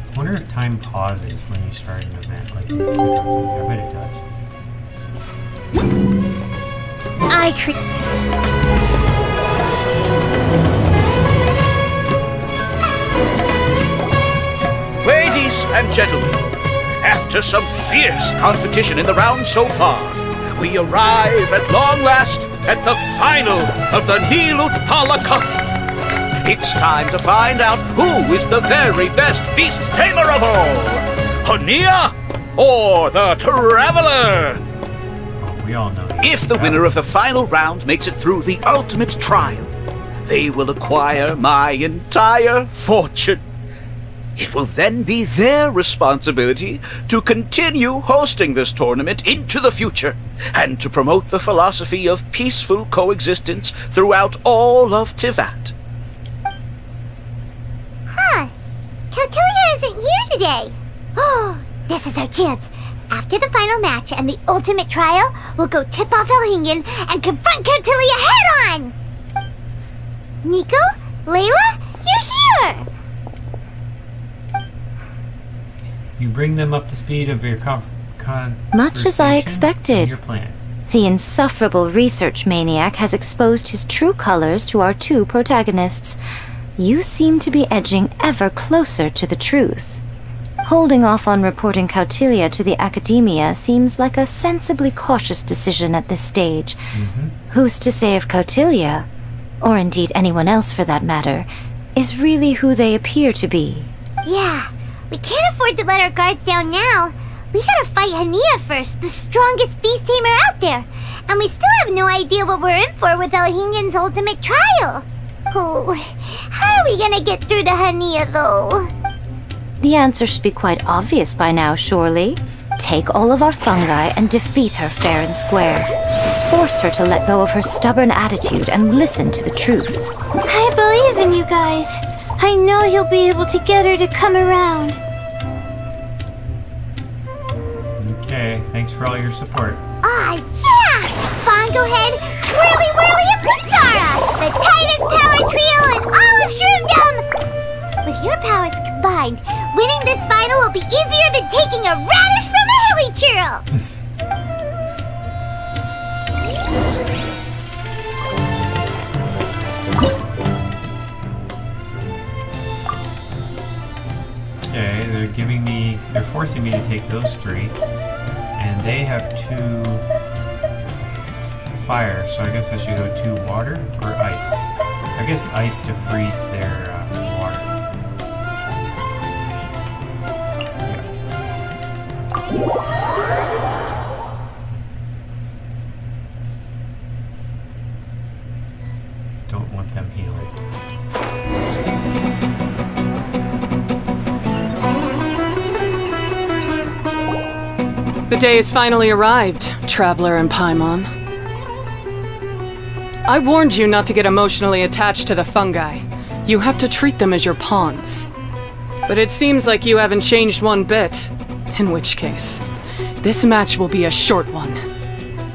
I wonder if time pauses when you start an event, like you click on something. I bet it does. Ladies and gentlemen, after some fierce competition in the round so far, we arrive at long last at the final of the Nilutpala Cup. It's time to find out who is the very best beast tamer of all, Hania or the Traveler. Oh, we all know. If the winner of the final round makes it through the ultimate trial, they will acquire my entire fortune. It will then be their responsibility to continue hosting this tournament into the future and to promote the philosophy of peaceful coexistence throughout all of Tivat. Huh. Cautilia isn't here today. Oh, this is our chance. After the final match and the ultimate trial, we'll go tip off Elhingen and confront Cautilia head-on! Nico? Layla? You're here! You bring them up to speed of your Much as I conversation expected. and your plan. The insufferable research maniac has exposed his true colors to our two protagonists. You seem to be edging ever closer to the truth. Holding off on reporting Cautilia to the Academia seems like a sensibly cautious decision at this stage. Who's to say if Cautilia, or indeed anyone else for that matter, is really who they appear to be? Yeah, we can't afford to let our guards down now. We gotta fight Hania first, the strongest beast tamer out there. And we still have no idea what we're in for with Elhingen's ultimate trial. Oh, how are we gonna get through to Hania, though? The answer should be quite obvious by now, surely. Take all of our fungi and defeat her fair and square. Force her to let go of her stubborn attitude and listen to the truth. I believe in you guys. I know you'll be able to get her to come around. Okay, thanks for all your support. Ah, yeah! Bongo Head, Twirly Whirly, and Pizzara! The tightest power trio in all of Shroomdom! With your powers combined, be easier than taking a radish from a hilly churl! Okay, they're forcing me to take those 3. And they have 2 fire, so I guess I should go 2 water or ice. I guess ice to freeze their water. Don't want them healing. The day has finally arrived, Traveler and Paimon. I warned you not to get emotionally attached to the fungi. You have to treat them as your pawns. But it seems like you haven't changed one bit. In which case, this match will be a short one.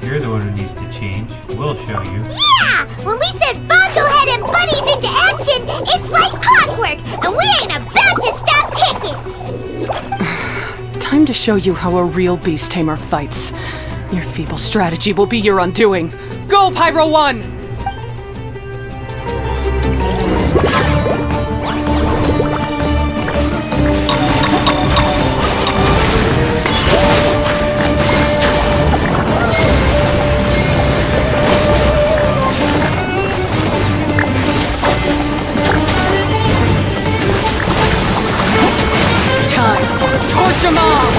You're the one who needs to change. We'll show you. Yeah! When we send Bongo Head and buddies into action, it's like clockwork, and we ain't about to stop kicking! Time to show you how a real beast tamer fights. Your feeble strategy will be your undoing. Go, Pyro 1! Torch 'em all!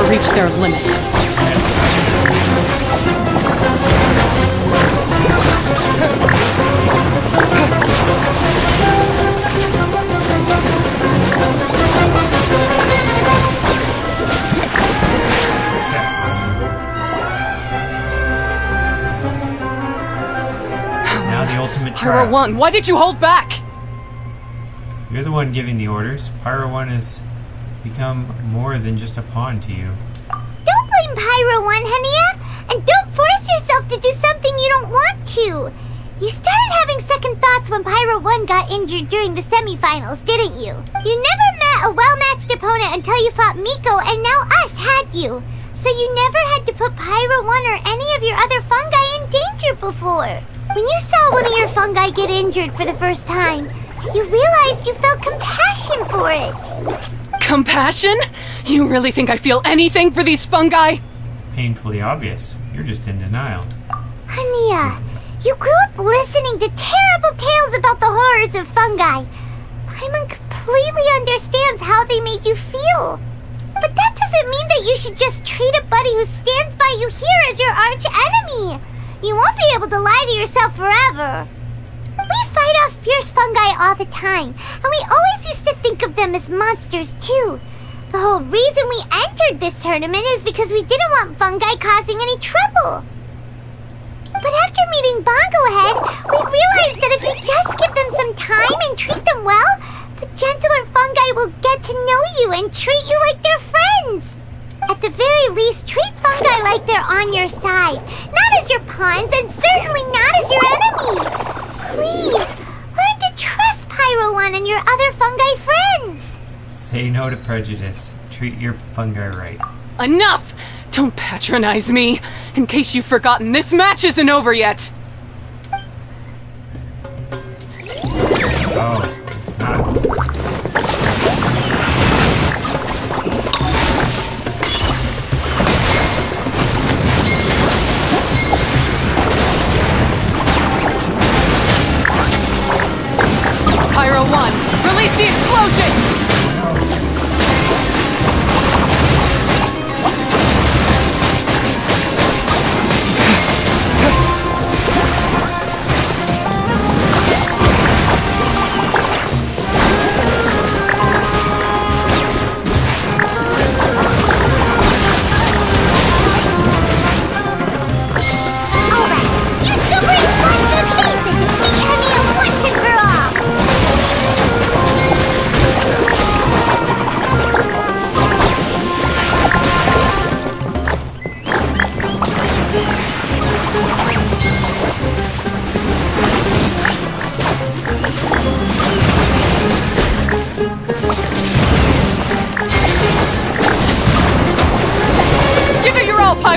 Reach their limit. Success. Now the ultimate Pyro trial. 1, why did you hold back? You're the one giving the orders. Pyro 1 has become more than just a pawn to you. Don't blame Pyro 1, Hania! And don't force yourself to do something you don't want to! You started having second thoughts when Pyro 1 got injured during the semifinals, didn't you? You never met a well-matched opponent until you fought Miko, and now us had you. So you never had to put Pyro 1 or any of your other fungi in danger before. When you saw one of your fungi get injured for the first time, you realized you felt compassion for it. Compassion? You really think I feel anything for these fungi? Painfully obvious. You're just in denial. Hania, you grew up listening to terrible tales about the horrors of fungi. Paimon completely understands how they made you feel. But that doesn't mean that you should just treat a buddy who stands by you here as your arch enemy. You won't be able to lie to yourself forever. We fight off fierce fungi all the time, and we always used to think of them as monsters too. The whole reason we entered this tournament is because we didn't want fungi causing any trouble. But after meeting Bongo Head, we realized that if you just give them some time and treat them well, the gentler fungi will get to know you and treat you like they're friends. At the very least, treat fungi like they're on your side, not as your pawns and certainly not as your enemy. Please, learn to trust Pyro 1 and your other fungi friends. Say no to prejudice. Treat your fungi right. Enough! Don't patronize me. In case you've forgotten, this match isn't over yet. Oh, it's not. Pyro 1, release the explosion!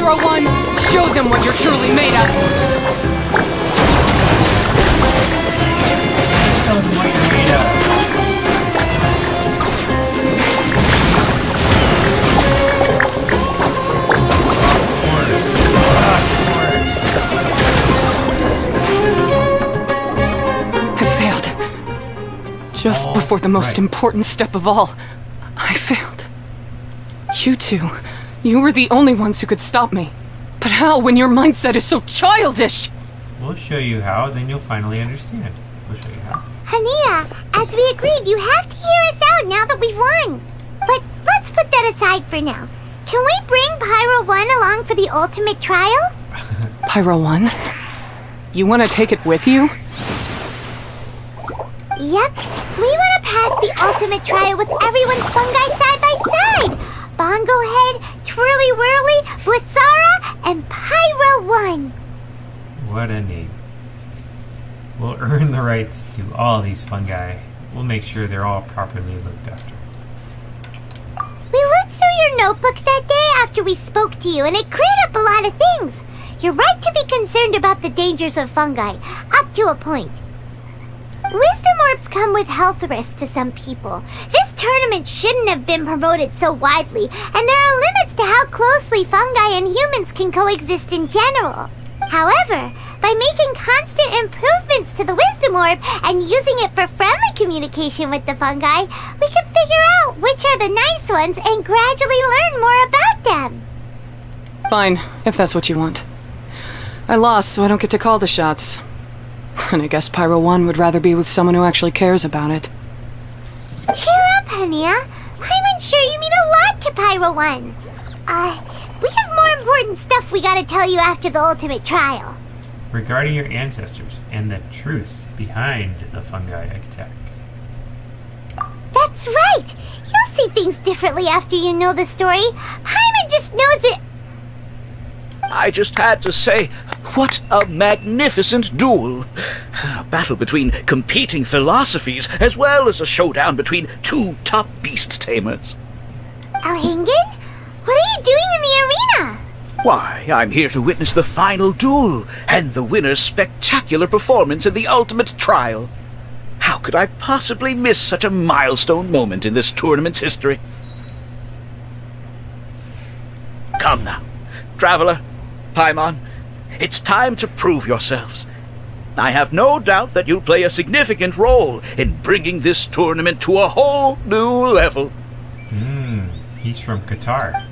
Pyro One! Show them what you're truly made of! Tell them what you're made of. Just before the most important step of all, I failed. You two, you were the only ones who could stop me. But how when your mindset is so childish? We'll show you how, then you'll finally understand. We'll show you how. Hania, as we agreed, you have to hear us out now that we've won. But let's put that aside for now. Can we bring Pyro 1 along for the ultimate trial? Pyro One? You want to take it with you? Yep, we want to pass the ultimate trial with everyone's fungi side by side. Bongo Head, Twirly Whirly, Blitzara, and Pyro 1. What a name. We'll earn the rights to all these fungi. We'll make sure they're all properly looked after. We looked through your notebook that day after we spoke to you, and it cleared up a lot of things. You're right to be concerned about the dangers of fungi, up to a point. Wisdom orbs come with health risks to some people. This tournament shouldn't have been promoted so widely, and there are limits to how closely fungi and humans can coexist in general. However, by making constant improvements to the Wisdom Orb and using it for friendly communication with the fungi, we can figure out which are the nice ones and gradually learn more about them. Fine, if that's what you want. I lost, so I don't get to call the shots. And I guess Pyro 1 would rather be with someone who actually cares about it. Cheer up, Hania. I'm sure you mean a lot to Pyro 1. We have more important stuff we gotta tell you after the ultimate trial. Regarding your ancestors and the truth behind the fungi attack. That's right! You'll see things differently after you know the story. Hyman just knows it. I just had to say, what a magnificent duel! A battle between competing philosophies, as well as a showdown between two top beast tamers. Alhingan? What are you doing in the arena? Why, I'm here to witness the final duel, and the winner's spectacular performance in the ultimate trial. How could I possibly miss such a milestone moment in this tournament's history? Come now, Traveler, Paimon, it's time to prove yourselves. I have no doubt that you'll play a significant role in bringing this tournament to a whole new level. He's from Qatar.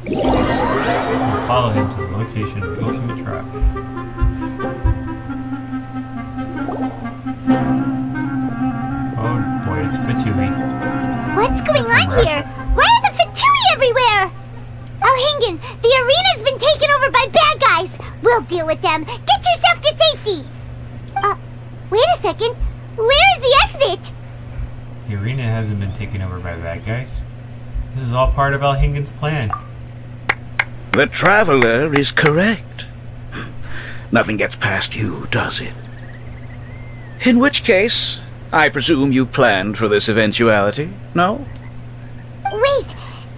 We'll follow him to the location of the ultimate trial. Oh boy, it's Fatui. What's going on here? Why are the Fatui everywhere? Alhingan, the arena's been taken over by bad guys. We'll deal with them. Get yourself to safety. Wait a second. Where is the exit? The arena hasn't been taken over by bad guys. This is all part of Alhingan's plan. The Traveler is correct. Nothing gets past you, does it? In which case, I presume you planned for this eventuality, no? Wait,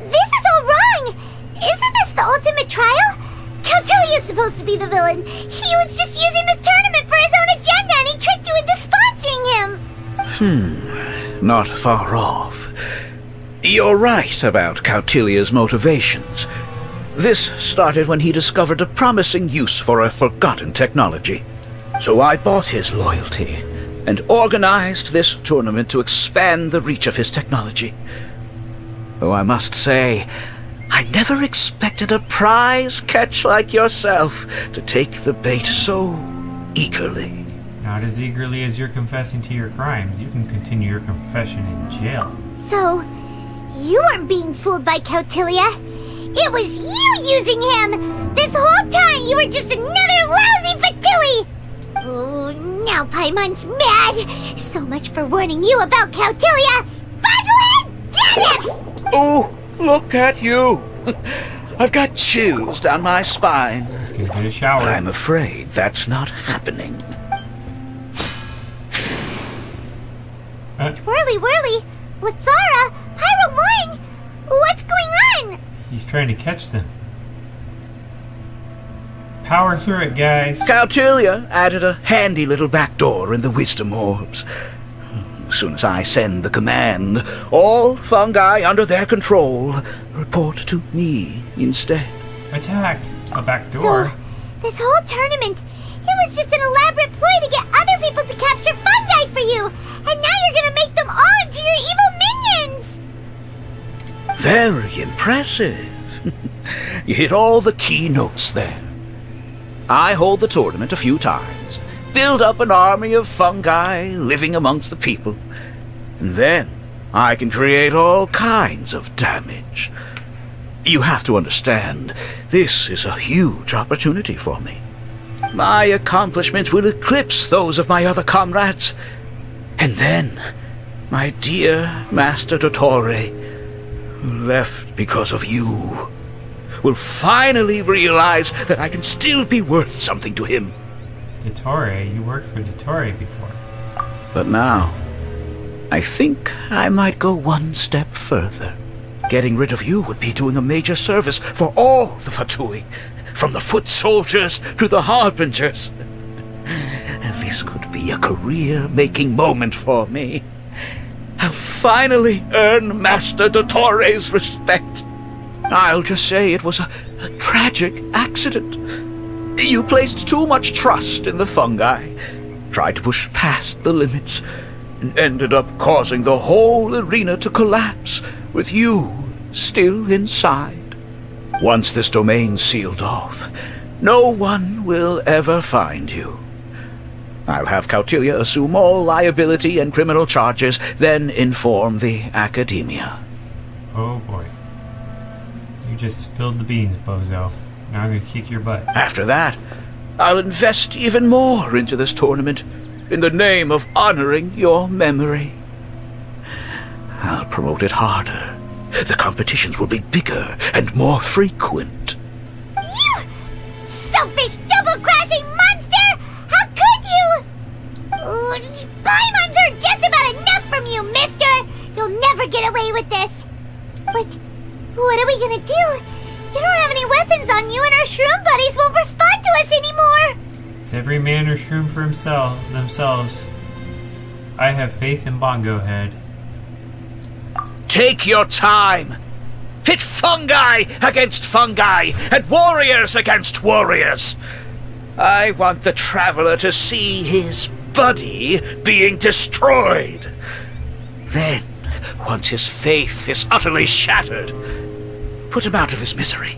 this is all wrong. Isn't this the ultimate trial? Cautelia's supposed to be the villain. He was just using this tournament for his own agenda, and he tricked you into sponsoring him. Not far off. You're right about Cautelia's motivations. This started when he discovered a promising use for a forgotten technology. So I bought his loyalty and organized this tournament to expand the reach of his technology. Though I must say, I never expected a prize catch like yourself to take the bait so eagerly. Not as eagerly as you're confessing to your crimes. You can continue your confession in jail. So, you weren't being fooled by Cautelia. It was you using him! This whole time you were just another lousy Fatui! Oh, now Paimon's mad! So much for warning you about Cautelia! Boglehead, get him! Oh, look at you! I've got chills down my spine. Let's get a shower. I'm afraid that's not happening. Whirly Whirly, Blitzara, Pyro 1, what's going on? He's trying to catch them. Power through it, guys. Cautilia added a handy little back door in the wisdom orbs. As soon as I send the command, all fungi under their control report to me instead. Attack. A back door. So, this whole tournament, it was just an elaborate ploy to get other people to capture fungi for you! And now you're gonna make them all into your evil minions! Very impressive. You hit all the key notes there. I hold the tournament a few times, build up an army of fungi living amongst the people, and then I can create all kinds of damage. You have to understand, this is a huge opportunity for me. My accomplishments will eclipse those of my other comrades. And then, my dear Master Dottore, who left because of you, will finally realize that I can still be worth something to him. Dottore? You worked for Dottore before. But now, I think I might go one step further. Getting rid of you would be doing a major service for all the Fatui, from the foot soldiers to the harbingers. And this could be a career-making moment for me. I'll finally earn Master Dottore's respect. I'll just say it was a tragic accident. You placed too much trust in the fungi, tried to push past the limits, and ended up causing the whole arena to collapse, with you still inside. Once this domain's sealed off, no one will ever find you. I'll have Cautilia assume all liability and criminal charges, then inform the Academia. Oh boy. You just spilled the beans, bozo. Now I'm gonna kick your butt. After that, I'll invest even more into this tournament, in the name of honoring your memory. I'll promote it harder. The competitions will be bigger and more frequent. You selfish, double-crashing monster! How could you? Paimons are just about enough from you, mister! You'll never get away with this. But what are we gonna do? You don't have any weapons on you, and our shroom buddies won't respond to us anymore! It's every man or shroom for themselves. I have faith in Bongo Head. Take your time. Pit fungi against fungi, and warriors against warriors. I want the traveler to see his buddy being destroyed. Then, once his faith is utterly shattered, put him out of his misery,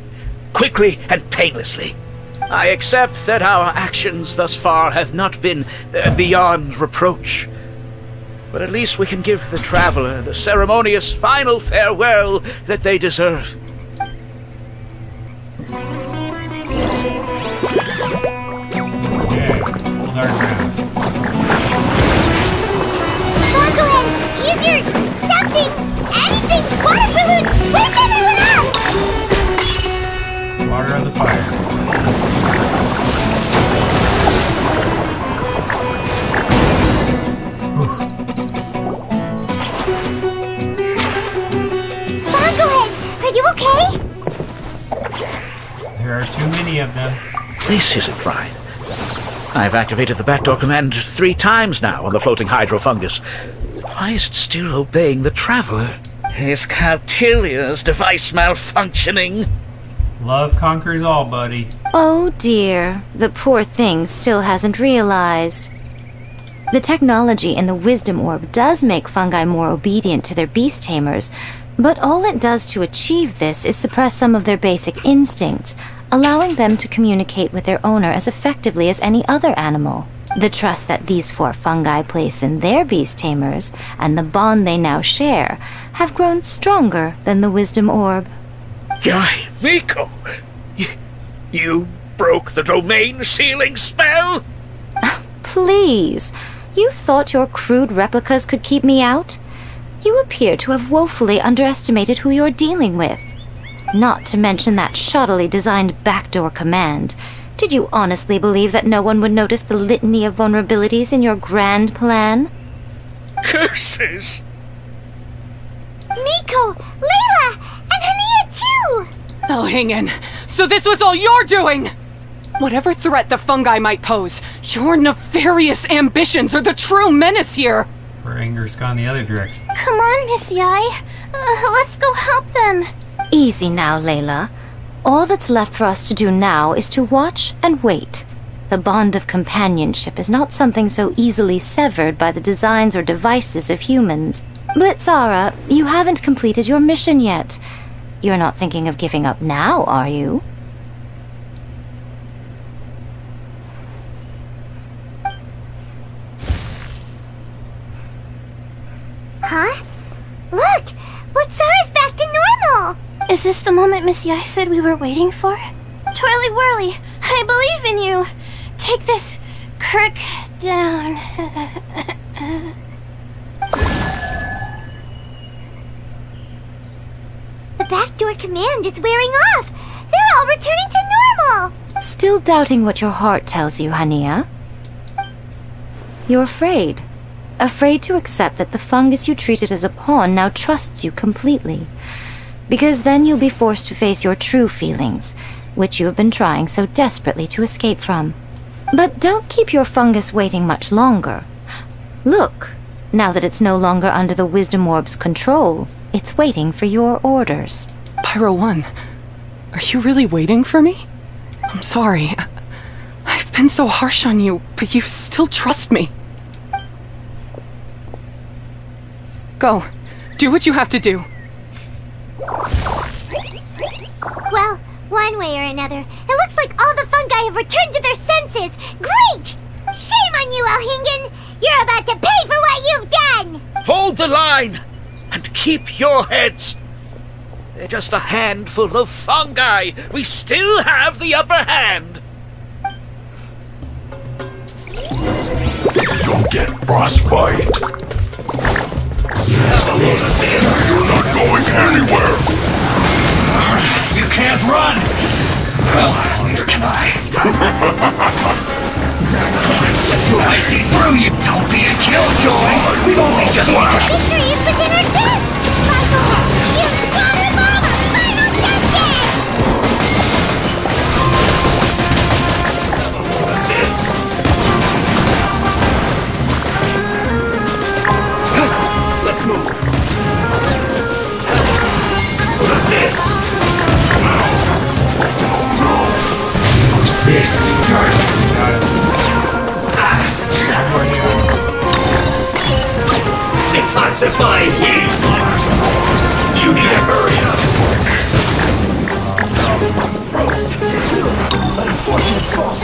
quickly and painlessly. I accept that our actions thus far have not been beyond reproach. But at least we can give the traveler the ceremonious final farewell that they deserve. Yeah, hold our ground. Go ahead, use your something, anything, water balloon! Wake everyone up! Water on the fire. Are you okay? There are too many of them. This isn't right. I've activated the backdoor command 3 times now on the floating hydrofungus. Why is it still obeying the traveler? Is Cautilia's device malfunctioning? Love conquers all, buddy. Oh dear, the poor thing still hasn't realized. The technology in the Wisdom Orb does make fungi more obedient to their beast tamers, but all it does to achieve this is suppress some of their basic instincts, allowing them to communicate with their owner as effectively as any other animal. The trust that these 4 fungi place in their beast tamers, and the bond they now share, have grown stronger than the Wisdom Orb. Yai, Miko! You broke the domain sealing spell? Please, you thought your crude replicas could keep me out? You appear to have woefully underestimated who you're dealing with. Not to mention that shoddily designed backdoor command. Did you honestly believe that no one would notice the litany of vulnerabilities in your grand plan? Curses! Miko, Layla, and Hania too! Oh, hang in. So this was all you're doing! Whatever threat the fungi might pose, your nefarious ambitions are the true menace here! Her anger's gone the other direction. Come on, Miss Yai. Let's go help them. Easy now, Layla. All that's left for us to do now is to watch and wait. The bond of companionship is not something so easily severed by the designs or devices of humans. Blitzara, you haven't completed your mission yet. You're not thinking of giving up now, are you? Huh? Look! Blitzara's back to normal! Is this the moment Miss Yai said we were waiting for? Twirly Whirly, I believe in you. Take this crook down. The backdoor command is wearing off! They're all returning to normal! Still doubting what your heart tells you, Hania? You're afraid. Afraid to accept that the fungus you treated as a pawn now trusts you completely. Because then you'll be forced to face your true feelings, which you have been trying so desperately to escape from. But don't keep your fungus waiting much longer. Look, now that it's no longer under the Wisdom Orb's control, it's waiting for your orders. Pyro 1, are you really waiting for me? I'm sorry. I've been so harsh on you, but you still trust me. Go. Do what you have to do. Well, one way or another, it looks like all the fungi have returned to their senses! Great! Shame on you, Elhingen! You're about to pay for what you've done! Hold the line! And keep your heads! They're just a handful of fungi! We still have the upper hand! You'll get frostbite. You're not going anywhere. You can't run! Well, neither can I. I see through you! Don't be a killjoy! We've only just begun! Victory is within our grasp! Michael, you've got him on a final touchdown! This! Let's move! This! Use this first! Detoxifying heat! You need to hurry up! Roasted cereal! Unfortunate fault!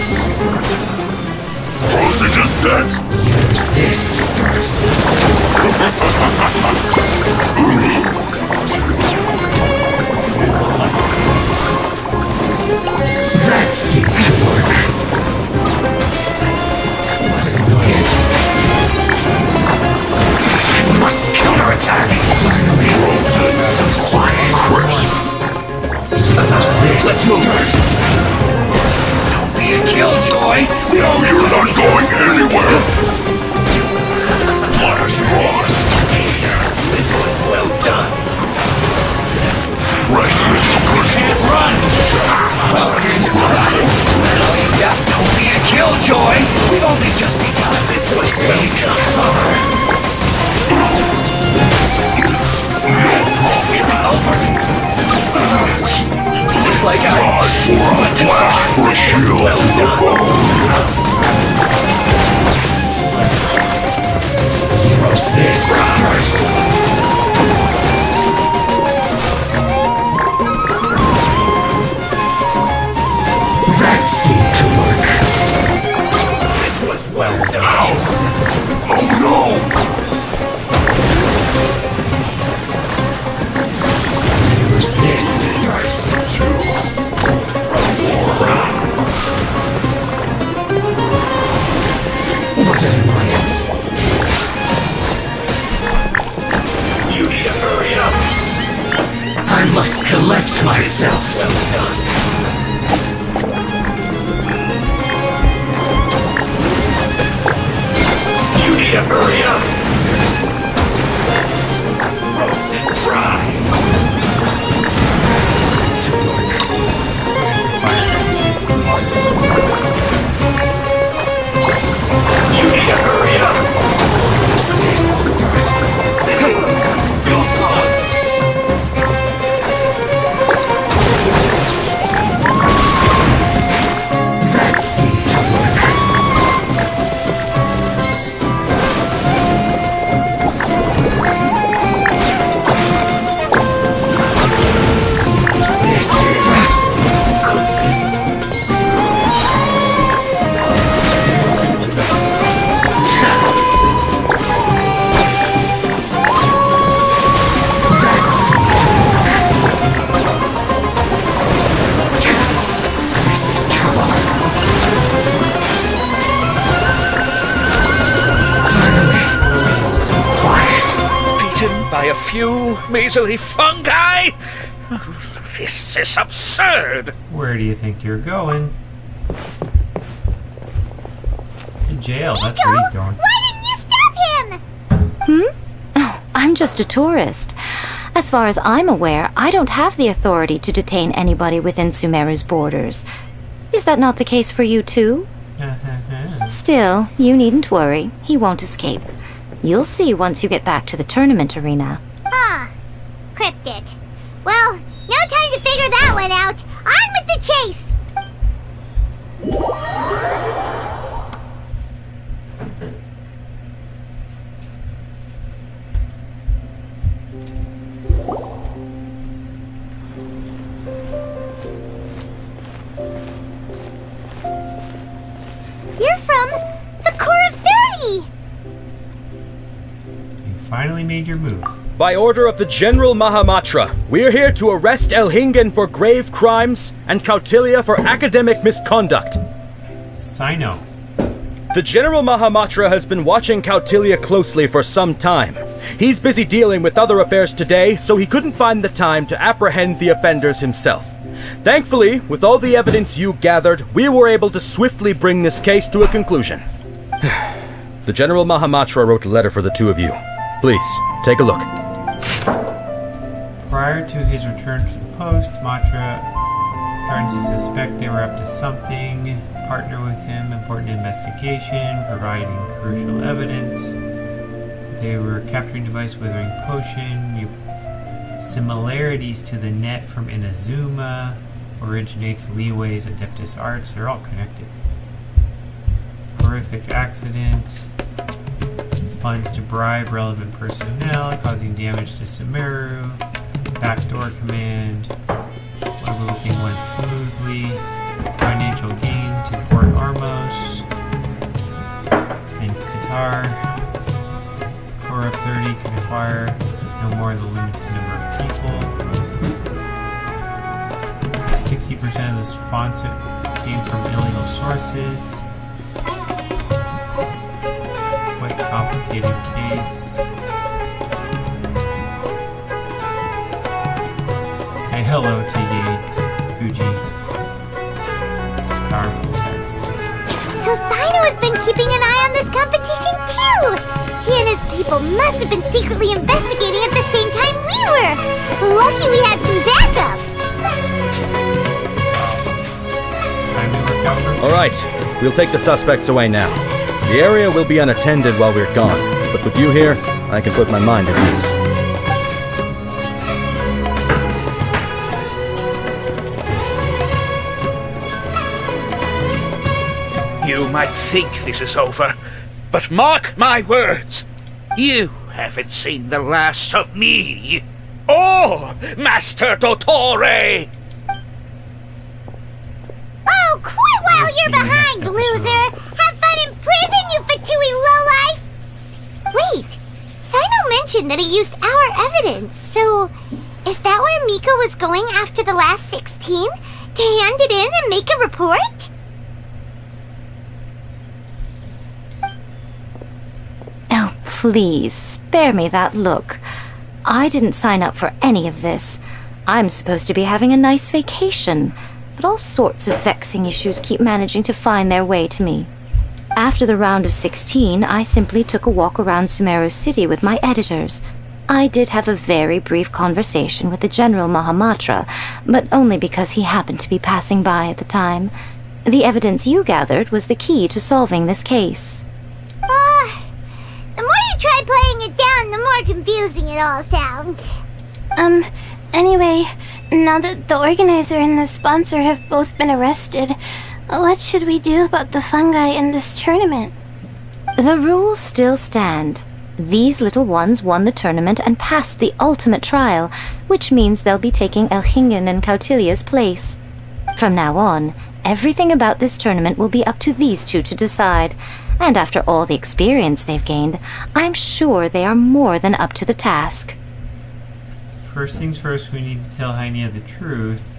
Postage is set. Use this first! That seemed to work. What an annoyance. I must counterattack. Finally, some quiet. Crisp. Let's move first. Don't be a killjoy. We don't You're not going anywhere. Flash frost. This was well done. Fresh little crystal. Run! Well, yeah, don't be a killjoy. We've only just begun. This was way cover. This isn't over. Looks like Time for a flash for a shield to the bone. Roast this first. That seemed to work. This was well done. Oh no! Use this first. What an annoyance. You need to hurry up. I must collect myself. Well done. You need to hurry up. Roast and fry. Fire. by a few measly fungi? This is absurd. Where do you think you're going? To jail, that's where he's going. Why didn't you stop him? Oh, I'm just a tourist. As far as I'm aware, I don't have the authority to detain anybody within Sumeru's borders. Is that not the case for you too? Still, you needn't worry. He won't escape. You'll see once you get back to the tournament arena. Ah, cryptic. Well, no time to figure that one out. On with the chase! You're from the Core of 30! You finally made your move. By order of the General Mahamatra, we're here to arrest Elhingen for grave crimes and Kautilya for academic misconduct. Sino. The General Mahamatra has been watching Kautilya closely for some time. He's busy dealing with other affairs today, so he couldn't find the time to apprehend the offenders himself. Thankfully, with all the evidence you gathered, we were able to swiftly bring this case to a conclusion. The General Mahamatra wrote a letter for the two of you. Please, take a look. Prior to his return to the post, Matra started to suspect they were up to something, partner with him, important investigation, providing crucial evidence. They were capturing device, withering potion, similarities to the net from Inazuma, originates Leeway's Adeptus Arts, they're all connected. Horrific accident, funds to bribe relevant personnel, causing damage to Sumeru, backdoor command, overlooking went smoothly, financial gain to Port Armos, and Qatar. Core of 30 can acquire no more than a limited number of people. 60% of the funds came from illegal sources. Quite complicated case. Say hello to Yade, Fuji. Powerful text. So Sino has been keeping an eye on this competition too! He and his people must have been secretly investigating at the same time we were! Lucky we had some backup! Time to recover. Alright, we'll take the suspects away now. The area will be unattended while we're gone, but with you here, I can put my mind at ease. You might think this is over, but mark my words. You haven't seen the last of me. Oh, Master Dottore! Oh, quit while you're behind, loser! Have fun in prison, you fatui lowlife! Wait, Sino mentioned that he used our evidence, so is that where Miko was going after the last 16? To hand it in and make a report? Oh, please, spare me that look. I didn't sign up for any of this. I'm supposed to be having a nice vacation, but all sorts of vexing issues keep managing to find their way to me. After the round of 16, I simply took a walk around Sumeru City with my editors. I did have a very brief conversation with the General Mahamatra, but only because he happened to be passing by at the time. The evidence you gathered was the key to solving this case. The more you try playing it down, the more confusing it all sounds. Anyway, now that the organizer and the sponsor have both been arrested, what should we do about the fungi in this tournament? The rules still stand. These little ones won the tournament and passed the ultimate trial, which means they'll be taking Elhingen and Kautilya's place. From now on, everything about this tournament will be up to these two to decide. And after all the experience they've gained, I'm sure they are more than up to the task. First things first, we need to tell Hainia the truth.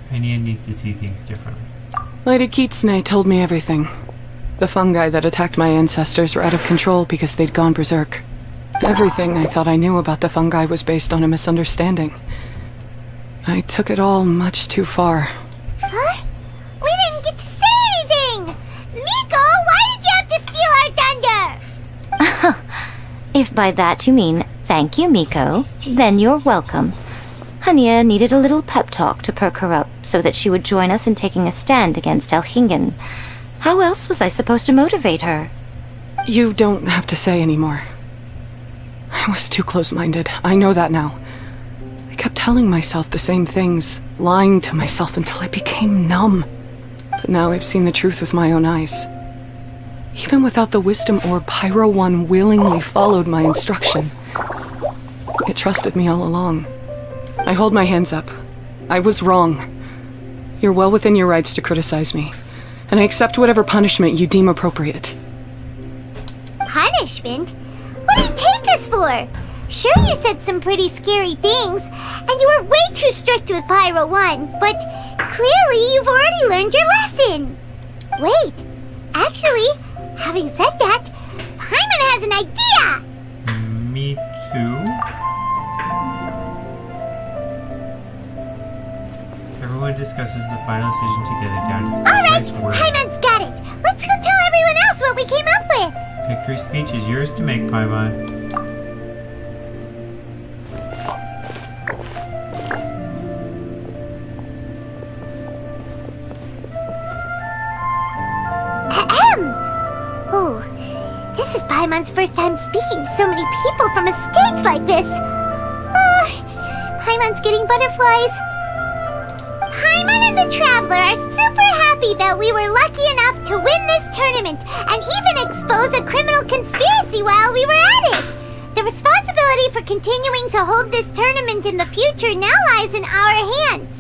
Hainia needs to see things differently. Lady Kitsune told me everything. The fungi that attacked my ancestors were out of control because they'd gone berserk. Everything I thought I knew about the fungi was based on a misunderstanding. I took it all much too far. Huh? We didn't get to say anything! Miko, why did you have to steal our thunder? If by that you mean thank you, Miko, then you're welcome. Hania needed a little pep talk to perk her up so that she would join us in taking a stand against Elhingen. How else was I supposed to motivate her? You don't have to say anymore. I was too close-minded. I know that now. I kept telling myself the same things, lying to myself until I became numb. But now I've seen the truth with my own eyes. Even without the wisdom orb, Pyro 1 willingly followed my instruction. It trusted me all along. I hold my hands up. I was wrong. You're well within your rights to criticize me, and I accept whatever punishment you deem appropriate. Punishment? What do you take us for? Sure, you said some pretty scary things, and you were way too strict with Pyro 1, but clearly you've already learned your lesson. Wait, actually, having said that, Paimon has an idea! Me too? Everyone discusses the final decision together down to the precise word. Paimon's got it! Let's go tell everyone else what we came up with! Victory speech is yours to make, Paimon. Oh, this is Paimon's first time speaking to so many people from a stage like this. Paimon's getting butterflies. Paimon and the Traveler are super happy that we were lucky enough to win this tournament and even expose a criminal conspiracy while we were at it. The responsibility for continuing to hold this tournament in the future now lies in our hands.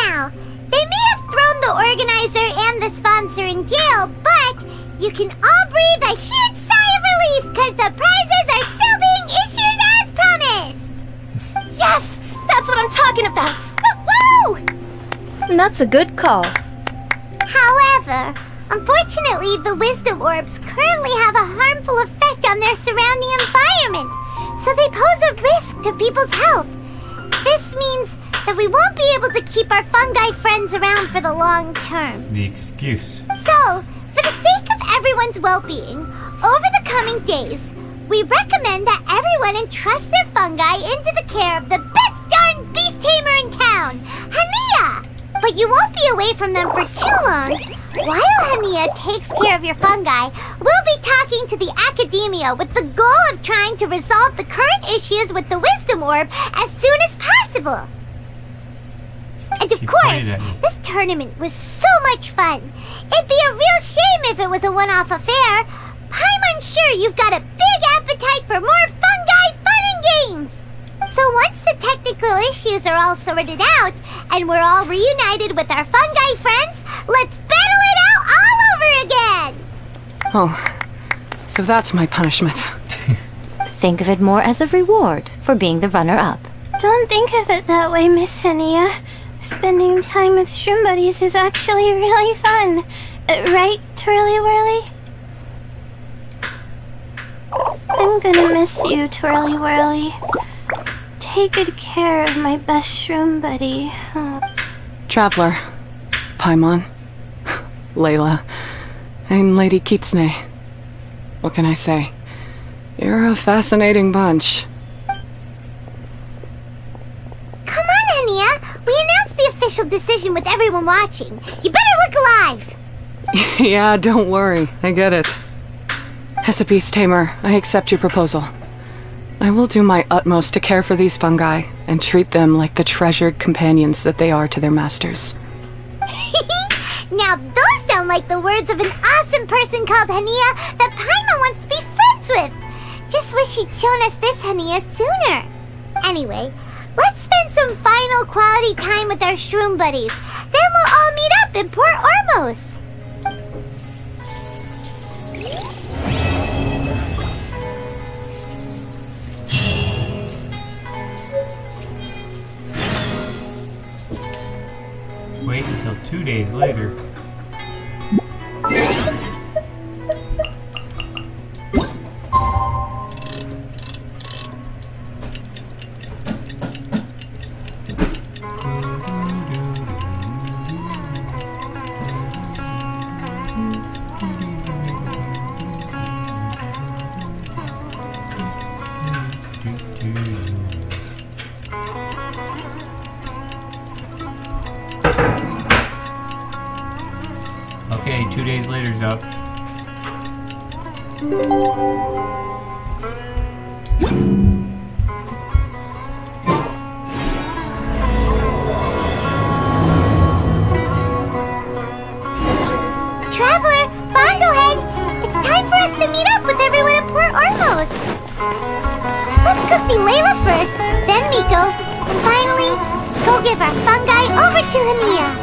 Now, they may have thrown the organizer and the sponsor in jail, but you can all breathe a huge sigh of relief because the prizes are still being issued as promised! Yes! That's what I'm talking about! Woo! That's a good call. However, unfortunately, the wisdom orbs currently have a harmful effect on their surrounding environment, so they pose a risk to people's health. This means that we won't be able to keep our fungi friends around for the long term. The excuse. So, for the sake of everyone's well-being, over the coming days, we recommend that everyone entrust their fungi into the care of the best darn beast tamer in town, Hania! But you won't be away from them for too long. While Hania takes care of your fungi, we'll be talking to the academia with the goal of trying to resolve the current issues with the wisdom orb as soon as possible. And of course, this tournament was so much fun. It'd be a real shame if it was a one-off affair. I'm sure you've got a big appetite for more fungi fun and games. So once the technical issues are all sorted out, and we're all reunited with our fungi friends, let's battle it out all over again! Oh, so that's my punishment. Think of it more as a reward for being the runner-up. Don't think of it that way, Miss Hania. Spending time with shroom buddies is actually really fun. Right, Twirly Whirly? I'm gonna miss you, Twirly Whirly. Take good care of my best shroom buddy. Traveler, Paimon, Layla, and Lady Kitsune. What can I say? You're a fascinating bunch. Come on, Hania. We announced the official decision with everyone watching. You better look alive. Yeah, don't worry. I get it. As a beast tamer, I accept your proposal. I will do my utmost to care for these fungi and treat them like the treasured companions that they are to their masters. Now those sound like the words of an awesome person called Hania that Paimon wants to be friends with. Just wish she'd shown us this Hania sooner. Anyway, let's spend some final quality time with our shroom buddies. Then we'll all meet up in Port Ormos. Wait until 2 days later. days later's up. Traveler, Bongohead, it's time for us to meet up with everyone at Port Ormos. Let's go see Layla first, then Miko, and finally, go give our fungi over to Hania.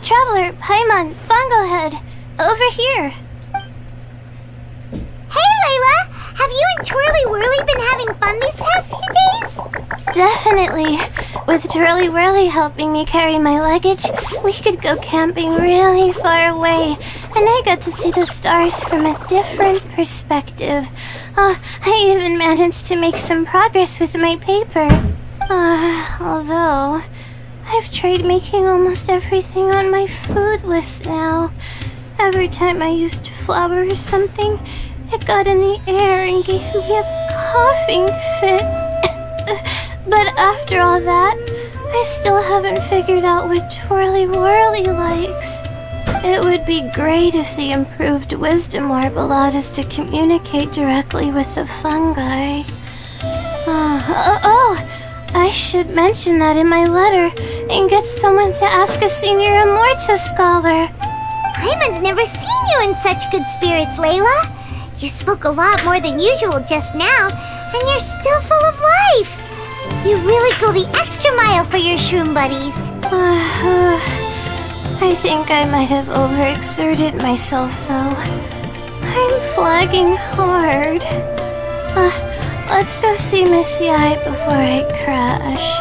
Traveler, Paimon, Bongohead, over here. Hey, Layla! Have you and Twirly Whirly been having fun these past few days? Definitely. With Twirly Whirly helping me carry my luggage, we could go camping really far away, and I got to see the stars from a different perspective. I even managed to make some progress with my paper. Although, I've tried making almost everything on my food list now. Every time I used flour or something, it got in the air and gave me a coughing fit. But after all that, I still haven't figured out what Twirly Whirly likes. It would be great if the improved wisdom orb allowed us to communicate directly with the fungi. I should mention that in my letter and get someone to ask a senior Immorta scholar. Paimon's never seen you in such good spirits, Layla. You spoke a lot more than usual just now, and you're still full of life. You really go the extra mile for your shroom buddies. I think I might have overexerted myself, though. I'm flagging hard. Let's go see Miss Yai before I crash.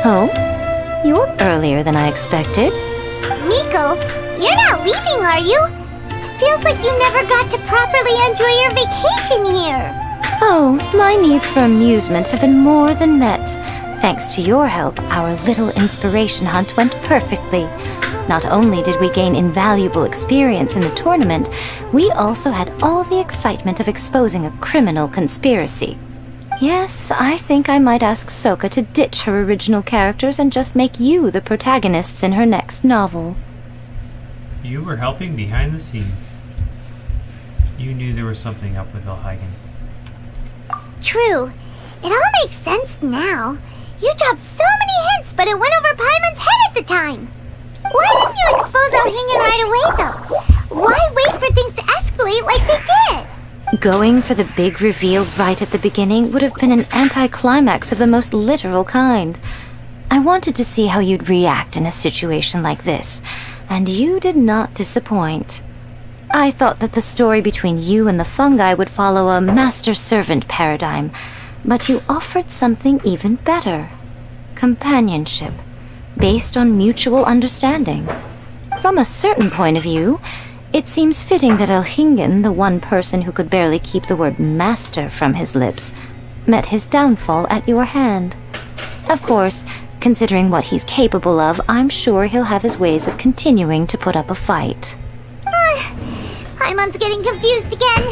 Oh? You're earlier than I expected. Miko, you're not leaving, are you? Feels like you never got to properly enjoy your vacation here. Oh, my needs for amusement have been more than met. Thanks to your help, our little inspiration hunt went perfectly. Not only did we gain invaluable experience in the tournament, we also had all the excitement of exposing a criminal conspiracy. Yes, I think I might ask Soka to ditch her original characters and just make you the protagonists in her next novel. You were helping behind the scenes. You knew there was something up with Ilhagen. True. It all makes sense now. You dropped so many hints, but it went over Paimon's head at the time. Why didn't you expose Ilhagen right away, though? Why wait for things to escalate like they did? Going for the big reveal right at the beginning would have been an anticlimax of the most literal kind. I wanted to see how you'd react in a situation like this, and you did not disappoint. I thought that the story between you and the fungi would follow a master-servant paradigm, but you offered something even better. Companionship, based on mutual understanding. From a certain point of view, it seems fitting that Ilhagen, the one person who could barely keep the word master from his lips, met his downfall at your hand. Of course, considering what he's capable of, I'm sure he'll have his ways of continuing to put up a fight. Paimon's getting confused again.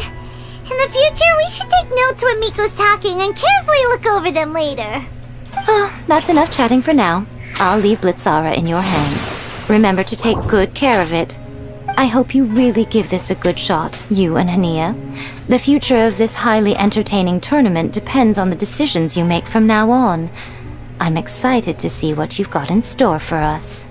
In the future, we should take notes when Miko's talking and carefully look over them later. That's enough chatting for now. I'll leave Blitzara in your hands. Remember to take good care of it. I hope you really give this a good shot, you and Hania. The future of this highly entertaining tournament depends on the decisions you make from now on. I'm excited to see what you've got in store for us.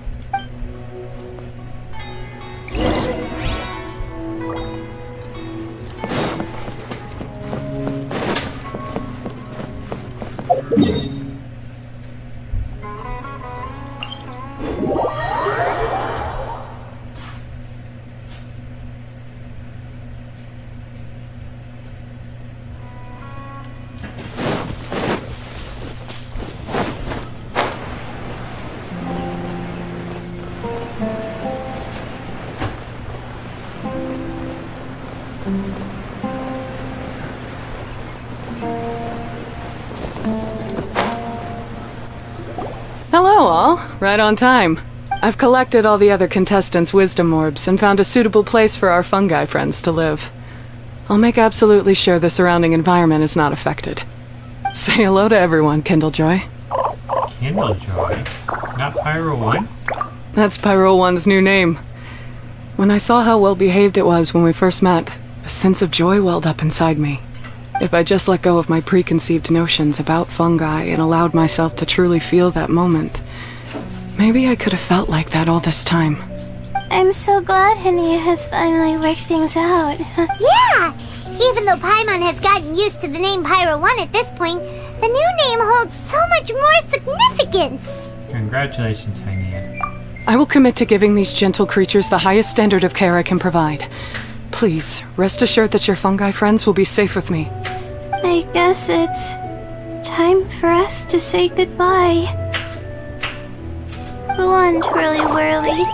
Hello, all. Right on time. I've collected all the other contestants' wisdom orbs and found a suitable place for our fungi friends to live. I'll make absolutely sure the surrounding environment is not affected. Say hello to everyone, Kindlejoy. Kindlejoy? Not Pyro 1? That's Pyro 1's new name. When I saw how well behaved it was when we first met, a sense of joy welled up inside me. If I just let go of my preconceived notions about fungi and allowed myself to truly feel that moment, maybe I could have felt like that all this time. I'm so glad Hania has finally worked things out. Yeah! Even though Paimon has gotten used to the name Pyro 1 at this point, the new name holds so much more significance! Congratulations, Hynia. I will commit to giving these gentle creatures the highest standard of care I can provide. Please, rest assured that your fungi friends will be safe with me. I guess it's time for us to say goodbye. Go on, Twirly Whirly.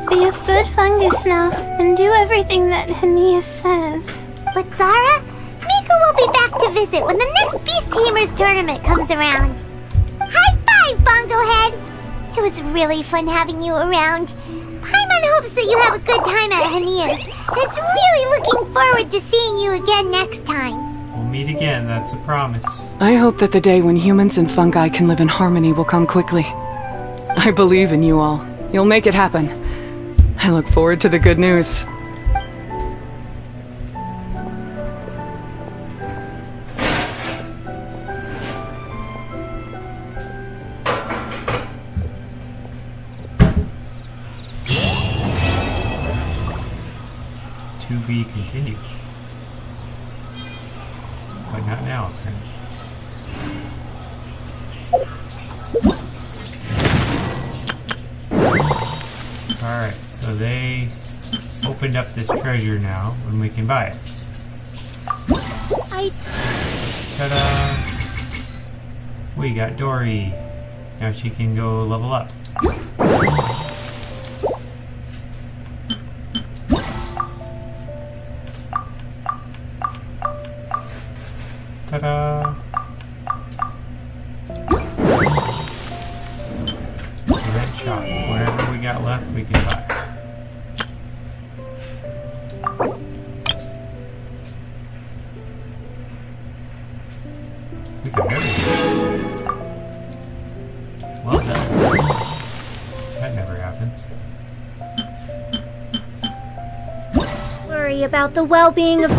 Be a good fungus now and do everything that Hania says. But Zara, Miko will be back to visit when the next Beast Tamers tournament comes around. High five, Bongo Head! It was really fun having you around. Paimon hopes that you have a good time at Hania's and is really looking forward to seeing you again next time. We'll meet again, that's a promise. I hope that the day when humans and fungi can live in harmony will come quickly. I believe in you all. You'll make it happen. I look forward to the good news. To be continued. But not now, apparently. Alright, so they opened up this treasure now, and we can buy it. Ta-da! We got Dory. Now she can go level up. Ta-da! Event shop. Whatever we got left, we can buy. We got everything. Well done. That never happens. Worry about the well-being of...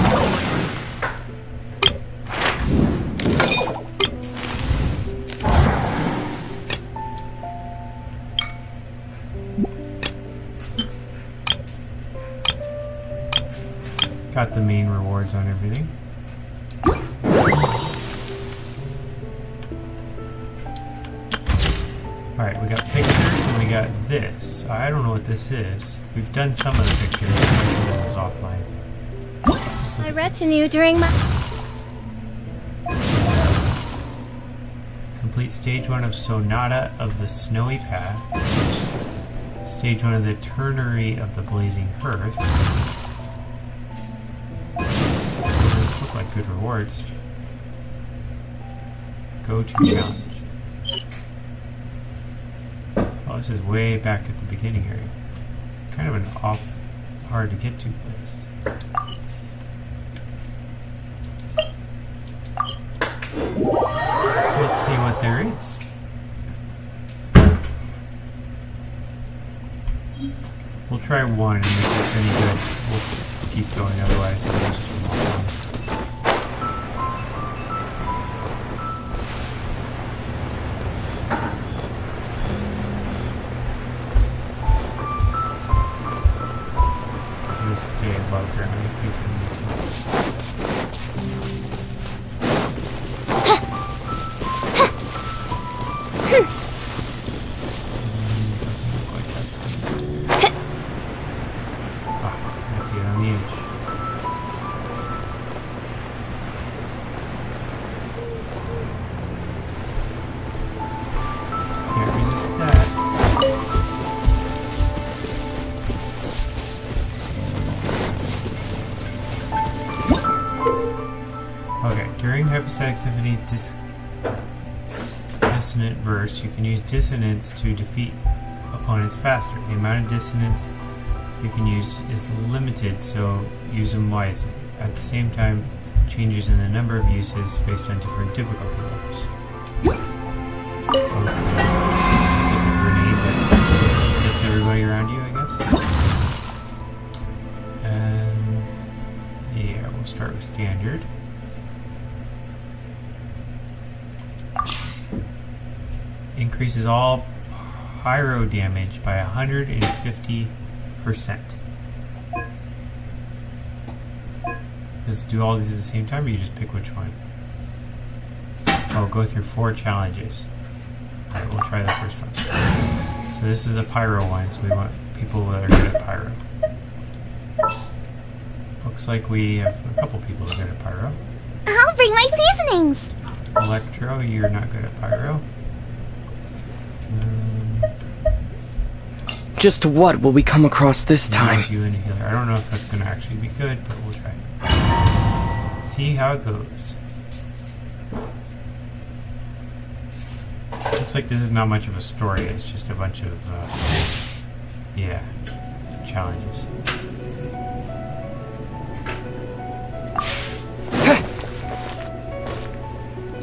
Got the main rewards on everything. Alright, we got pictures and we got this. I don't know what this is. We've done some of the pictures. It was offline. my retinue during my... Complete stage 1 of Sonata of the Snowy Path. Stage 1 of the Ternary of the Blazing Hearth. Those look like good rewards. Go to challenge. Oh, this is way back at the beginning area. Kind of an hard to get to place. Let's see what there is. We'll try one, and if it's any good, we'll keep going. Otherwise, we'll just do more. Stay above ground in case I need to. Doesn't look like that's gonna... Ah, I see it on the edge. Can't resist that. Hypostatic Symphony's dissonant verse, you can use dissonance to defeat opponents faster. The amount of dissonance you can use is limited, so use them wisely. At the same time, changes in the number of uses based on different difficulty levels. Okay. It's like a grenade that hits everybody around you, I guess. Yeah, we'll start with standard. Increases all pyro damage by 150%. Does it do all these at the same time, or you just pick which one? Oh, go through 4 challenges. Alright, we'll try the first one. So this is a pyro one, so we want people that are good at pyro. Looks like we have a couple people that are good at pyro. I'll bring my seasonings. Electro, you're not good at pyro. Just what will we come across this time? You and a healer. I don't know if that's going to actually be good, but we'll try. See how it goes. Looks like this is not much of a story. It's just a bunch of, yeah, challenges.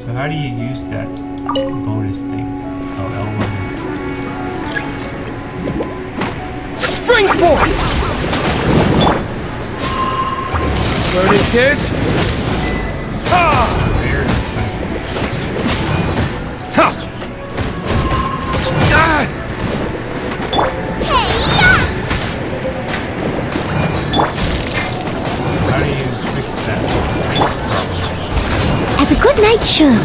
So how do you use that bonus thing? Oh, L1. Spring forth! Burning Kiss! Ha! Ha! How do you fix that ice problem? As a good night should.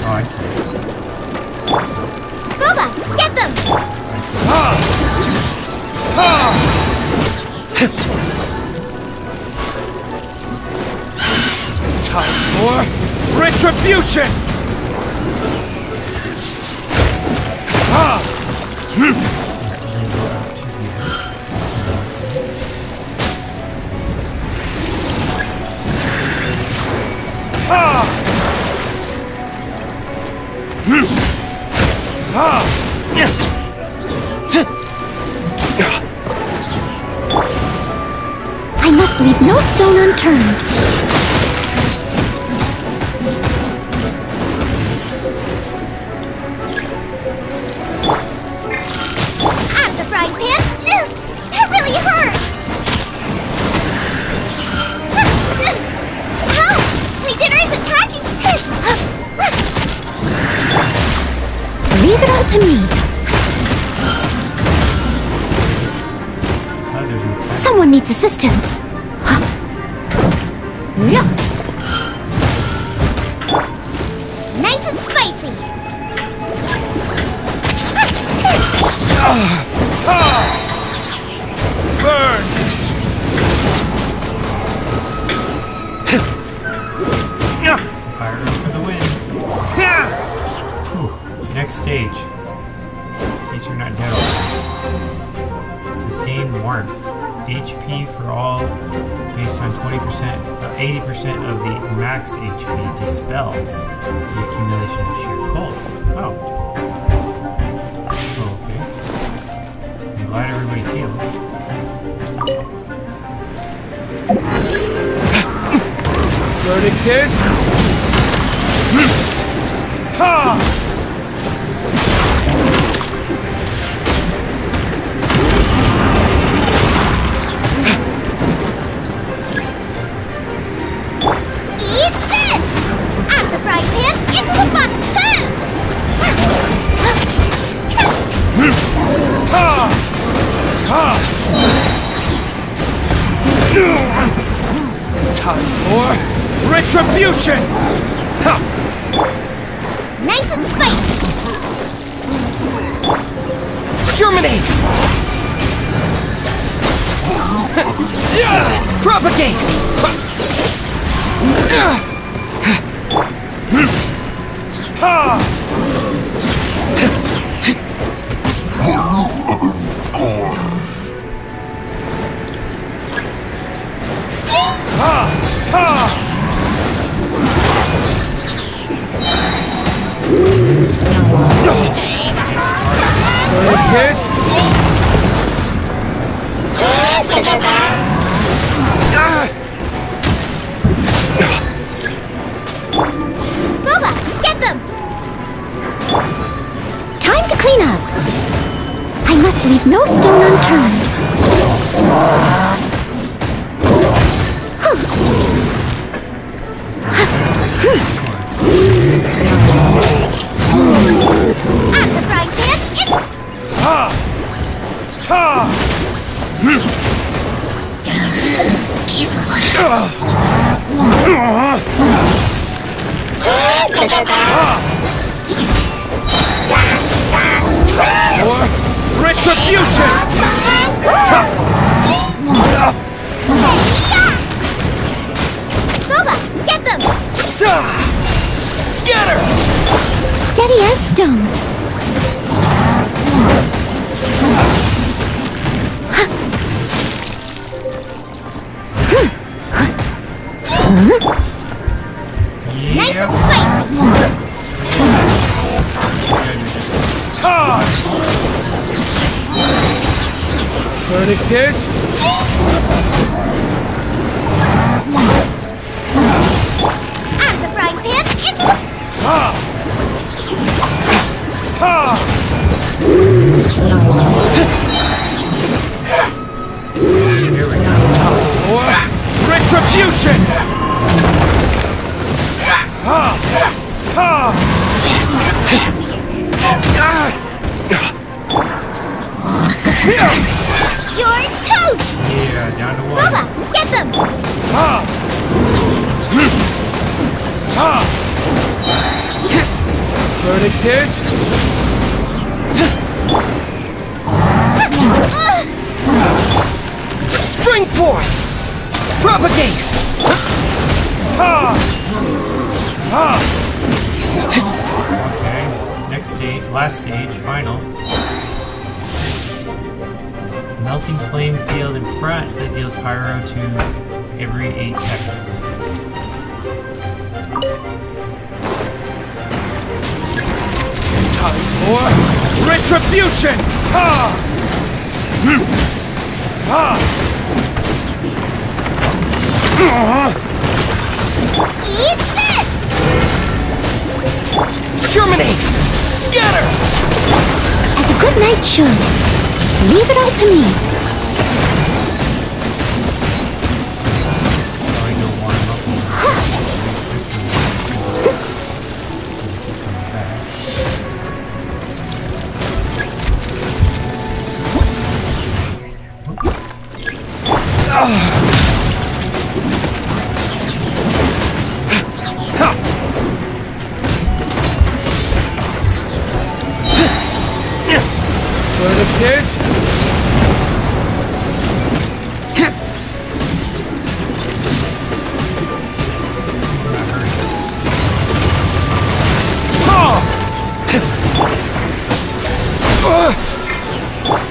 Oh, I see. Booba, get them! I see. Time for retribution! I must leave no stone unturned. Out of the frying pan! That really hurts! Help! My dinner is attacking! Leave it all to me. Someone needs assistance. Yeah. Nice and spicy. Burn! Pyro for the win. Whew. Next stage. In case you're not dead already. Sustain warmth. HP for all based on 20%, 80% of the max HP dispels the accumulation of sheer cold. Oh. Okay. I'm glad everybody's healed. Burning Kiss! Ha! Eat this! Out of the frying pan, into the bucket! Time for retribution! Ha! Nice and spicy! Germinate! Propagate! tis! Boba, get them! Time to clean up. I must leave no stone unturned. At the frying pan, it's... Retribution! Boba, get them! Scatter! Steady as stone. Nice and spicy. Verdict is... At the frying pan, it's... Retribution! You're toast! Yeah, down to one. Boba, get them! Verdict is... Spring forth! Propagate! Okay. Next stage, last stage, final. Melting flame field in front that deals pyro to every 8 seconds. Time for retribution! Eat this! Germinate! Scatter! As a good knight should. Leave it all to me. Going to warm up a little bit. Coming back. Verdict is...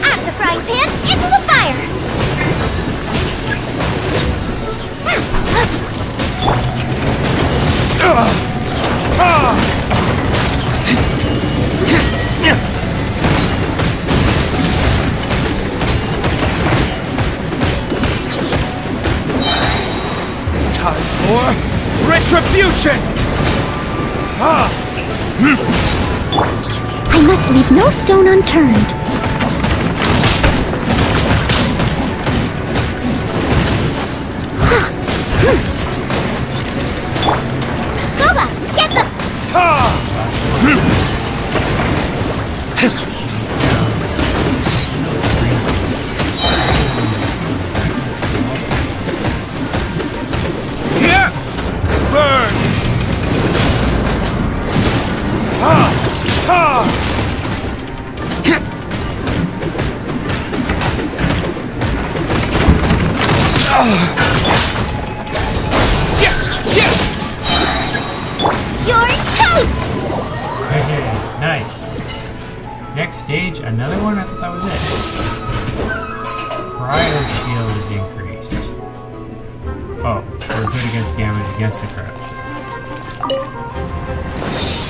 At the frying pan, into the fire! Time for retribution! I must leave no stone unturned. Boba, get them! Here! Burn! You're toast! Okay, nice. Next stage, another one? I thought that was it. Cryo shield is increased. Oh, we're good against damage against the cryo shield.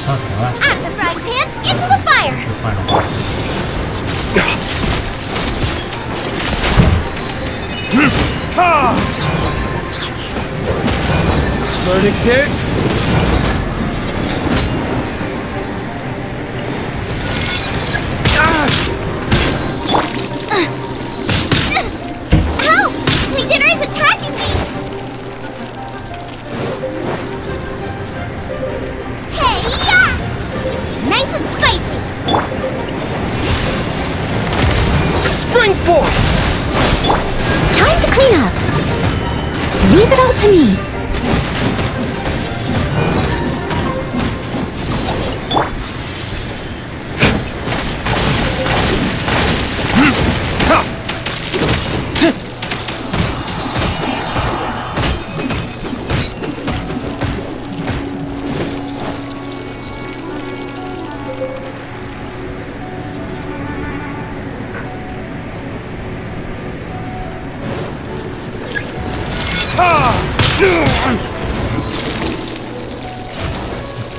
Okay, last At the frying pan, into the fire! This is the final boss. Learning this. Help! My dinner is attacking me! Hey, yeah! Nice and spicy! Spring forth! Time to clean up! Leave it all to me!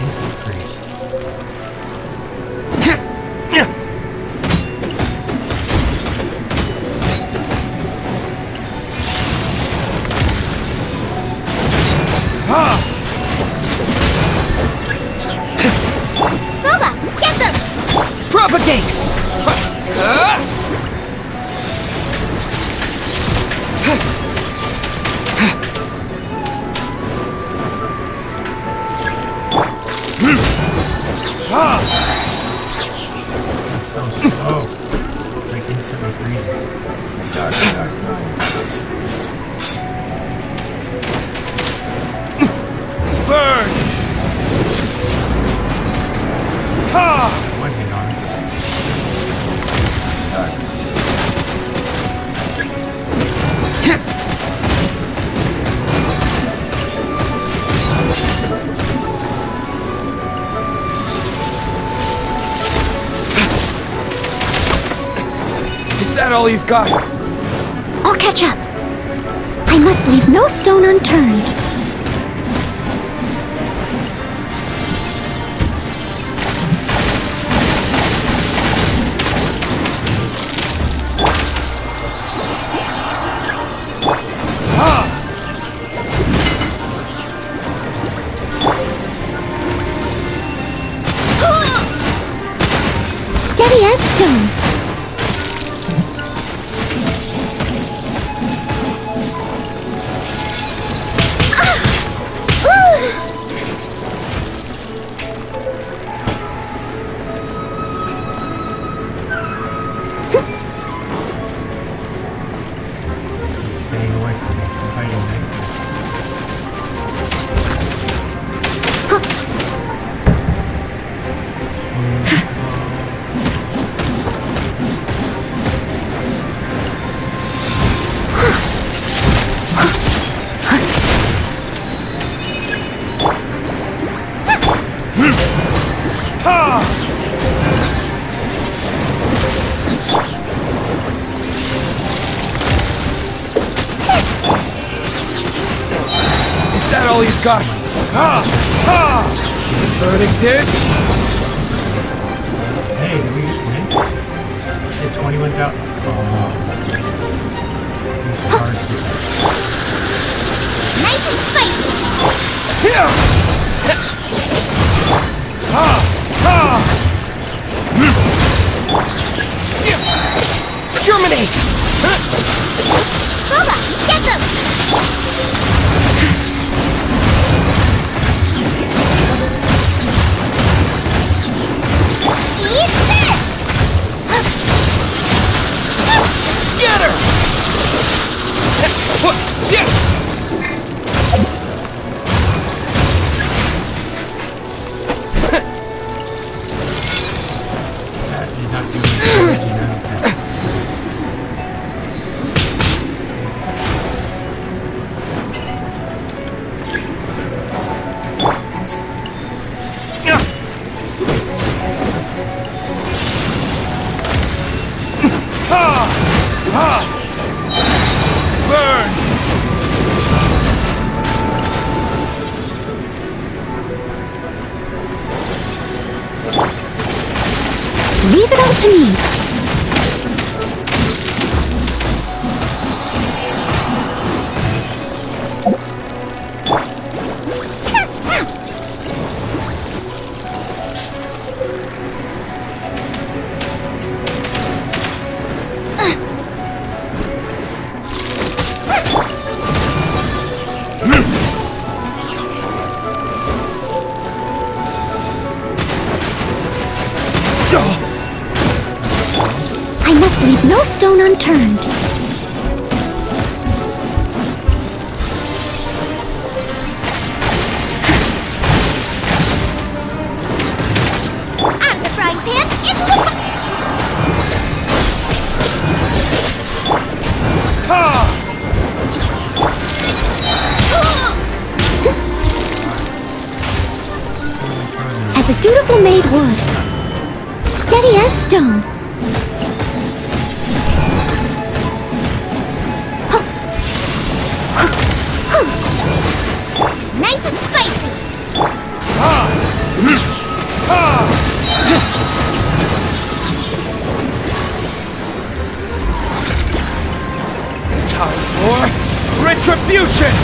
Instant freeze. Boba, get them! Propagate! That's so slow. Like instantly freezes. Burn! One hit on it. Is that all you've got? I'll catch up. I must leave no stone unturned. Steady as stone. Staying away from me. I'm hiding there. Is that all you've got? Learning this? Hey, did we just win? Hit 21,000. Oh. These cards. Nice and spicy. Germinate! Boba, get them! Eat this! Scatter! That did not do anything. You know, he's dead. Burn! Leave it all to me. I must leave no stone unturned. Out of the frying pan, into the As a dutiful maid would. Steady as stone. Nice and spicy. Time for retribution!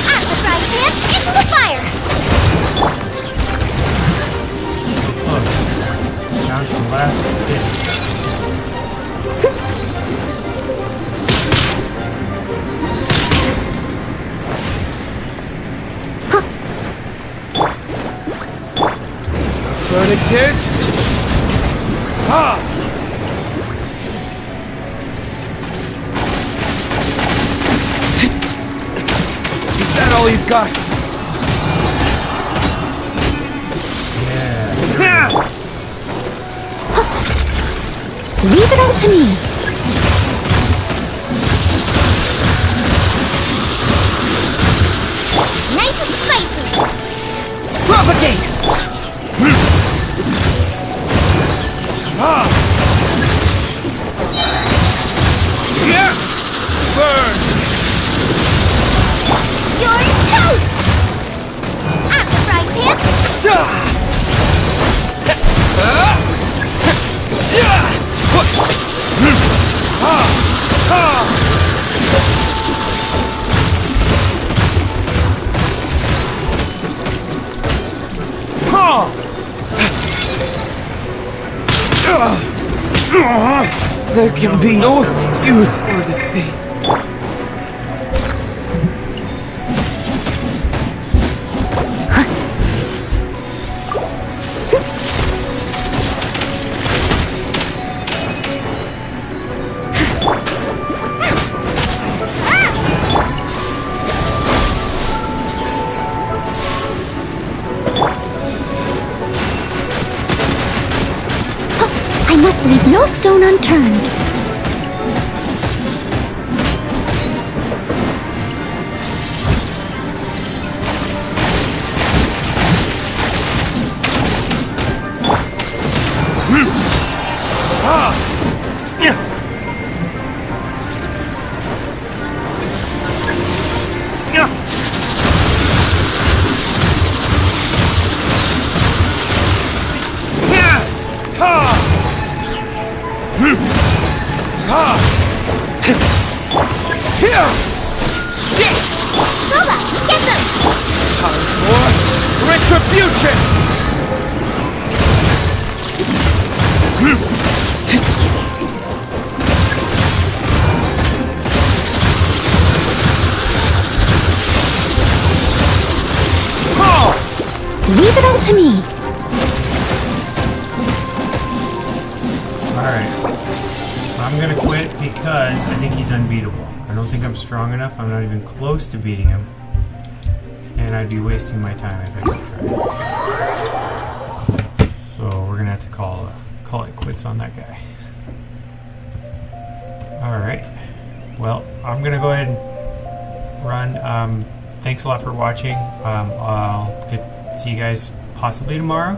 Out of the frying pan, into the fire. So close. Down to the last bit. Burning disc. Is that all you've got? Leave it all to me. Nice and spicy. Propagate! Yeah! Burn! You're toast. Out of the frying pan. There can be no excuse for defeat. I must leave no stone unturned. Lola, get them! Time for retribution! Leave it all to me. Alright. I'm gonna quit because I think he's unbeatable. I don't think I'm strong enough. I'm not even close to beating him. And I'd be wasting my time if I didn't try. So we're gonna have to call it quits on that guy. Alright. Well, I'm gonna go ahead and run. Thanks a lot for watching. I'll see you guys possibly tomorrow.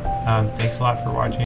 Thanks a lot for watching.